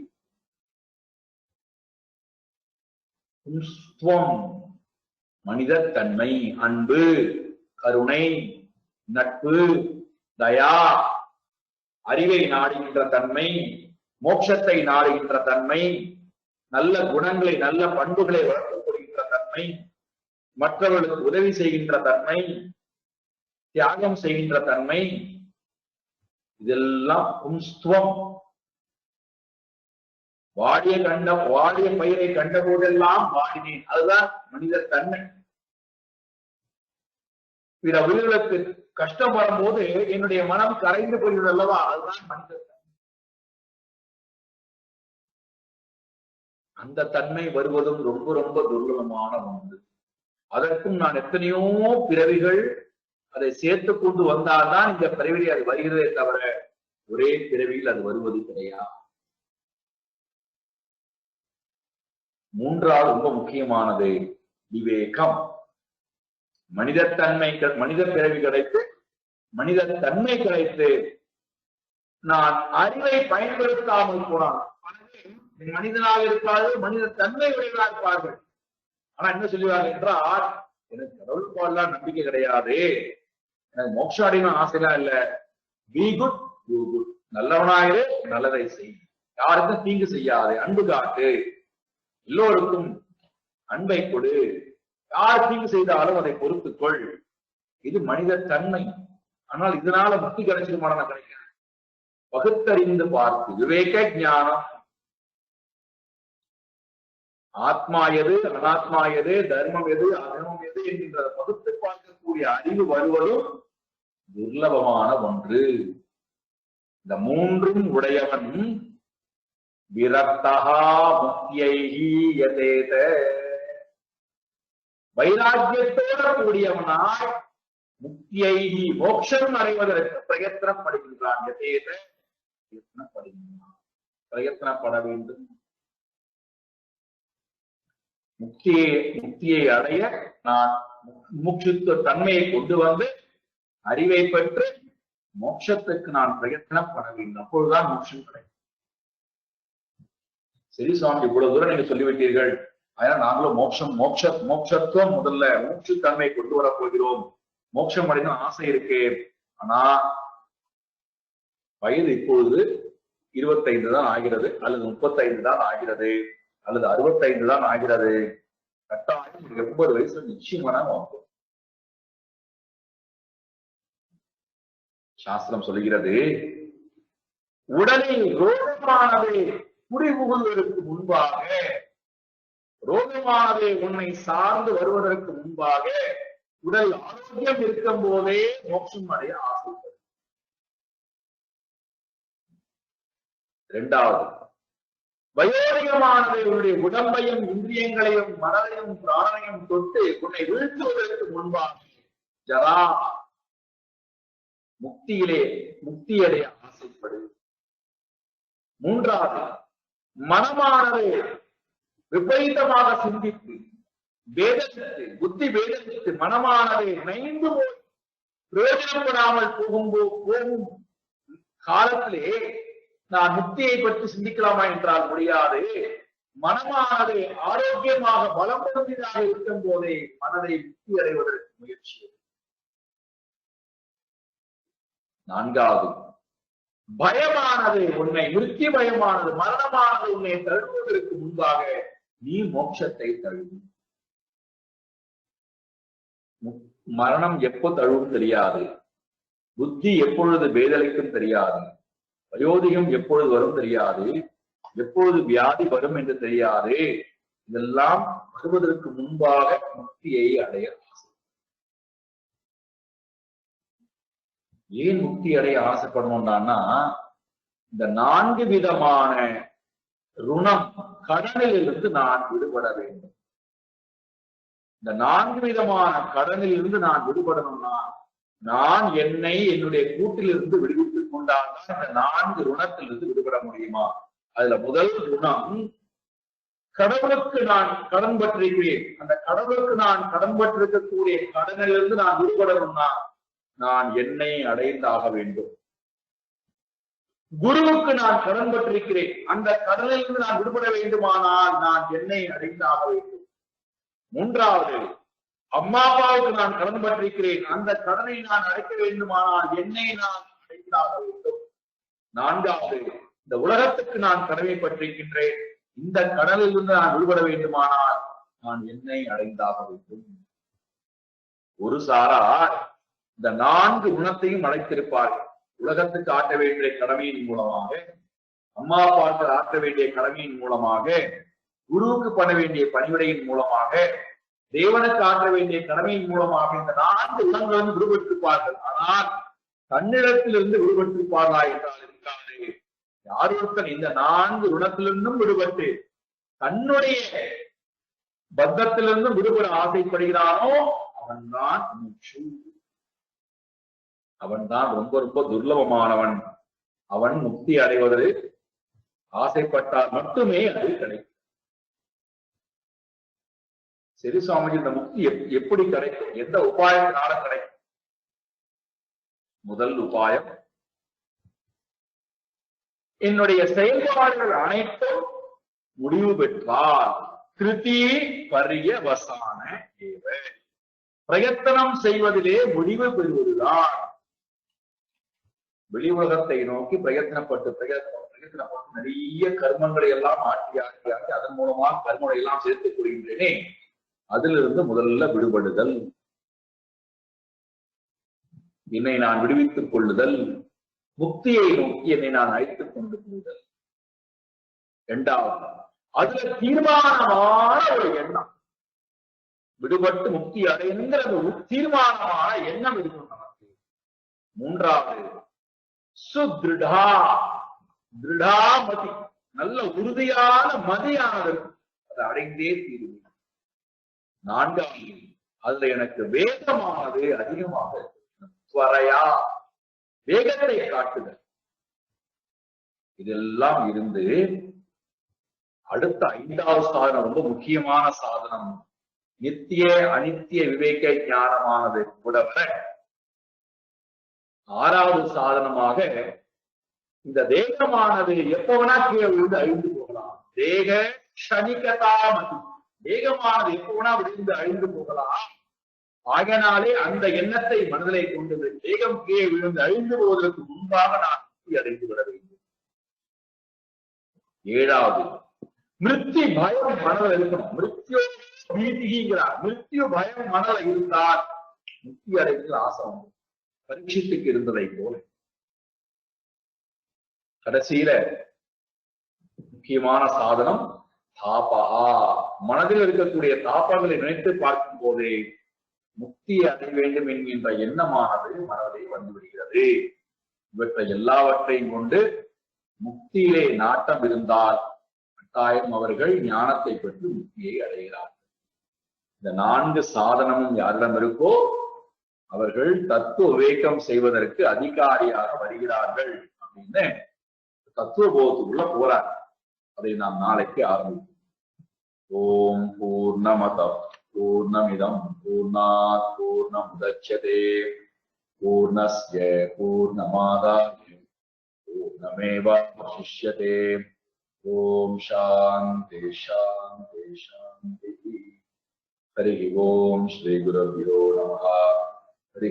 மனித தன்மை, அன்பு, கருணை, நட்பு, தயா, அறிவை நாடுகின்ற தன்மை, மோட்சத்தை நாடுகின்ற தன்மை, நல்ல குணங்களை நல்ல பண்புகளை வளர்த்துக் கொள்கின்ற தன்மை, மற்றவர்களுக்கு உதவி செய்கின்ற தன்மை, தியாகம் செய்கின்ற தன்மை, இதெல்லாம் பும்ஸ்துவம். வாடிய பயிரை கண்ட போதெல்லாம் வாடினேன், அதுதான் மனித தன்மை. பிற உயிர்களுக்கு கஷ்டம் வரும்போது என்னுடைய மனம் கரைந்து போகிறது அல்லவா, அதுதான் மனித தன்மை. அந்த தன்மை வருவதும் ரொம்ப ரொம்ப துர்லபமான ஒன்று. அதற்கும் நான் எத்தனையோ பிறவிகள் அதை சேர்த்துக் கொண்டு வந்தால்தான் இந்த பிறவியை அது வருகிறதே தவிர ஒரே பிறவியில் அது வருவது கிடையாது. மூன்றாவது ரொம்ப முக்கியமானது விவேகம். மனிதத்தன்மை, மனித பிறவி கிடைத்து மனித தன்மை கிடைத்து நான் அறிவை பயன்படுத்தாமல் போனான் மனிதனாக இருக்காது, மனித தன்மை உடையவராக இருப்பார்கள். ஆனா என்ன சொல்லுவாங்க என்றால், எனக்கு கடவுள் பாடலாம் நம்பிக்கை கிடையாது, எனக்கு மோட்சம் அடையணும் ஆசைலாம் இல்ல, பி குட் டூ குட், நல்லவனாயிரு நல்லதை செய், யாருக்கும் தீங்கு செய்யாது, அன்பு காட்டு, எல்லோருக்கும் அன்பை கொடு, யார் தீங்கு செய்தாலும் அதை பொறுத்துக்கொள். இது மனித தன்மை. ஆனால் இதனால முக்தி கிடைச்சிருமான கிடைக்கிறேன். பகுத்தறிந்து பார்த்து விவேக ஞானம், ஆத்மா எது அனாத்மா எது, தர்மம் எது அதர்மம் எது என்கின்ற பகுத்து பார்க்கக்கூடிய அறிவு வருவதும் துர்லபமான ஒன்று. இந்த மூன்றும் உடையவன் விரக்தஹா முக்தியைஹி யதேத, வைராக்கியத்தோட கூடியவனாய் முக்தியைஹி மோட்சம் அடைவதற்கு பிரயத்தனப்படுகின்றான். யதேத பிரயத்தனப்படுகின்றான், பிரயத்தனப்பட வேண்டும். முக்தியை அடைய நான் முக்ஷத்துவ தன்மையை கொண்டு வந்து அறிவை பெற்று மோட்சத்துக்கு நான் பிரயத்தனப்பட வேண்டும். அப்பொழுதுதான் மோட்சம் கிடைக்கும். சரி சுவாமி, இவ்வளவு தூரம் நீங்க சொல்லிவிட்டீர்கள், அதனால நாங்களும் மோட்சத்துவம் முதல்ல மூச்சு தன்மையை கொண்டு வரப் போகிறோம், மோட்சம் அடைந்த ஆசை இருக்கு. ஆனா வயது இப்பொழுது 25 தான் ஆகிறது, அல்லது 35 தான் ஆகிறது, அல்லது 65 தான் ஆகிறது. கட்டாயம் 80 வயசுல நிச்சயமான ஆகும். சாஸ்திரம் சொல்லுகிறது, உடலில் ரோகமானது குடிபுகுவதற்கு முன்பாக, ரோகமானது உன்னை சார்ந்து வருவதற்கு முன்பாக உடல் ஆரோக்கியம் இருக்கும் போதே மோட்சம் அடைய ஆசை. இரண்டாவது, வயோதிகமானது உன்னுடைய உடம்பையும் இந்திரியங்களையும் மனதையும் பிராணனையும் தொட்டு உன்னை வீழ்த்துவதற்கு முன்பாக ஜரா முக்தியடைய ஆசைப்படு. மூன்றாவது, மனமானது விபரீதமாக சிந்தித்து வேதனித்து புத்தி வேதனித்து மனமானது நைந்து போய் பிரயோஜனப்படாமல் போகும் காலத்திலே நான் முக்தியை பற்றி சிந்திக்கலாமா என்றால் முடியாது. மனமானது ஆரோக்கியமாக பலம் பொருந்தியதாக இருக்கும் போதே மனதை முக்தி அடைவதற்கு முயற்சி. நான்காவது, பயமானது உன்னை மிருத்தி பயமானது மரணமானது உன்னை தழுவுவதற்கு முன்பாக நீ மோட்சத்தை தழுவு. மரணம் எப்போ தழுவும் தெரியாது, புத்தி எப்பொழுது வேதனைக்கும் தெரியாது, வயோதிகம் எப்பொழுது வரும் தெரியாது, எப்பொழுது வியாதி வரும் என்று தெரியாது. இதெல்லாம் வருவதற்கு முன்பாக முக்தியை அடைய ஆசை. ஏன் முக்தி அடைய ஆசைப்படணும்னா, இந்த 4 விதமான ருணம் கடனில் இருந்து நான் விடுபட வேண்டும். இந்த 4 விதமான கடனில் இருந்து நான் விடுபடணும்னா, நான் என்னை என்னுடைய கூட்டிலிருந்து விடுவித்துக் கொண்டால்தான் இந்த 4 ருணத்திலிருந்து விடுபட முடியுமா? அதுல முதல் ருணம், கடவுளுக்கு நான் கடன் பற்றிருக்கிறேன். அந்த கடவுளுக்கு நான் கடன் பற்றிருக்கக்கூடிய கடனிலிருந்து நான் விடுபடணும்னா நான் என்னை அடைந்தாக வேண்டும். குருவுக்கு நான் கடன் பற்றிருக்கிறேன். அந்த கடனிலிருந்து நான் விடுபட வேண்டுமானால் நான் என்னை அடைந்தாக வேண்டும். மூன்றாவது, அம்மா அப்பாவுக்கு நான் கடன் பற்றிருக்கிறேன். அந்த கடனை நான் அடைக்க வேண்டுமானால் என்னை நான் அடைந்தாக வேண்டும். நான்காவது, இந்த உலகத்துக்கு நான் கடமை பற்றிருக்கின்றேன். இந்த கடனிலிருந்து நான் விடுபட வேண்டுமானால் நான் என்னை அடைந்தாக வேண்டும். ஒரு சாரார் இந்த 4 குணத்தையும் அழைத்திருப்பார்கள். உலகத்துக்கு ஆற்ற வேண்டிய கடமையின் மூலமாக, அம்மா அப்பாவுக்கு ஆற்ற வேண்டிய கடமையின் மூலமாக, குருவுக்கு பண்ண வேண்டிய பணிவிடையின் மூலமாக, தேவனுக்கு ஆற்ற வேண்டிய கடமையின் மூலமாக இந்த 4 குணங்களும் விடுபட்டிருப்பார்கள். ஆனால் தன்னிடத்திலிருந்து விடுபட்டிருப்பார்களா என்றால் இருக்காது. யார் ஒருத்தன் இந்த 4 குணத்திலிருந்தும் விடுபட்டு தன்னுடைய பத்தத்திலிருந்தும் விடுபட ஆசைப்படுகிறானோ அவன்தான் மூச்சு. அவன்தான் ரொம்ப ரொம்ப துர்லபமானவன். அவன் முக்தி அடைவதை ஆசைப்பட்டால் மட்டுமே அது கிடைக்கும். சரி சுவாமிஜி, இந்த முக்தி எப்படி கிடைக்கும்? எந்த உபாயத்தினால கிடைக்கும்? முதல் உபாயம், என்னுடைய செயல்பாடுகள் அனைத்தும் முடிவு பெற்றால் கிருதி பரியவசான ஏவ, பிரயத்தனம் செய்வதிலே முடிவு பெறுவதுதான். வெளி உலகத்தை நோக்கி பிரயத்தனப்பட்டு நிறைய கர்மங்களை எல்லாம் ஆட்டி அதன் மூலமாக கர்மங்களை எல்லாம் சேர்த்துக் கொள்கின்றேனே, அதிலிருந்து முதல்ல விடுபடுதல், என்னை நான் விடுவித்துக் கொள்ளுதல், முக்தியை நோக்கி என்னை நான் அழைத்துக் கொண்டு போதல். இரண்டாவது, அதுல தீர்மானமான ஒரு எண்ணம், விடுபட்டு முக்தி அடைங்கிற தீர்மானமான எண்ணம் இருக்கணும் நமக்கு. மூன்றாவது, சுத்ருடா திருடாமதி, நல்ல உறுதியான மதியானது, அதை அடைந்தே தீர்வு. நான்காவது, அதுல எனக்கு வேகமானது அதிகமாக துவரையா, வேகத்தை காட்டுதல். இதெல்லாம் இருந்து அடுத்த 5வது சாதனம் ரொம்ப முக்கியமான சாதனம், நித்திய அனித்திய விவேக ஞானமானது கூட வர 6வது சாதனமாக இந்த தேகமானது எப்போனா கீழே விழுந்து அழிந்து போகலாம். தேக க்ஷணிகதாமதி, தேகமானது எப்போனா விழுந்து அழிந்து போகலாம். ஆகையினாலே அந்த எண்ணத்தை மனதிலே கொண்டு தேகம் கீழே விழுந்து அழிந்து போவதற்கு முன்பாக நான் முக்தி அடைந்து விட வேண்டும். 7வது, மிருத்யு பயம் மனதில் இருக்கணும். மிருத்யு பீதிங்கிறார். மிருத்யு பயம் மனதில் இருந்தால் முக்தி அடைந்து ஆசை உண்டு. பரீட்சித்துக்கு இருந்ததை போல. கடைசியில முக்கியமான சாதனம் தாபா, மனதில் இருக்கக்கூடிய தாபங்களை நினைத்து பார்க்கும் போதே முக்தியை அடைய வேண்டும் என்கின்ற எண்ணமானது மனதிலே வந்துவிடுகிறது. இவற்றை எல்லாவற்றையும் கொண்டு முக்தியிலே நாட்டம் இருந்தால் கட்டாயம் அவர்கள் ஞானத்தை பெற்று முக்தியை அடைகிறார்கள். இந்த 4 சாதனமும் யாரிடம் இருக்கோ அவர்கள் தத்துவ விவேகம் செய்வதற்கு அதிகாரியாக வருகிறார்கள் அப்படின்னு தத்துவ போதத்துக்குள்ள போறாங்க. அதை நாம் நாளைக்கு ஆரம்பிப்போம். ஓம் பூர்ணமத பூர்ணமிதம் பூர்ணாத் பூர்ணமுதச்யதே பூர்ணஸ்ய பூர்ணமாதாய பூர்ணமேவாவசிஷ்யதே. ஓம் சாந்தி சாந்தி சாந்தி. ஹரி ஓம் ஸ்ரீ குருभ्यो நமः. ஹரி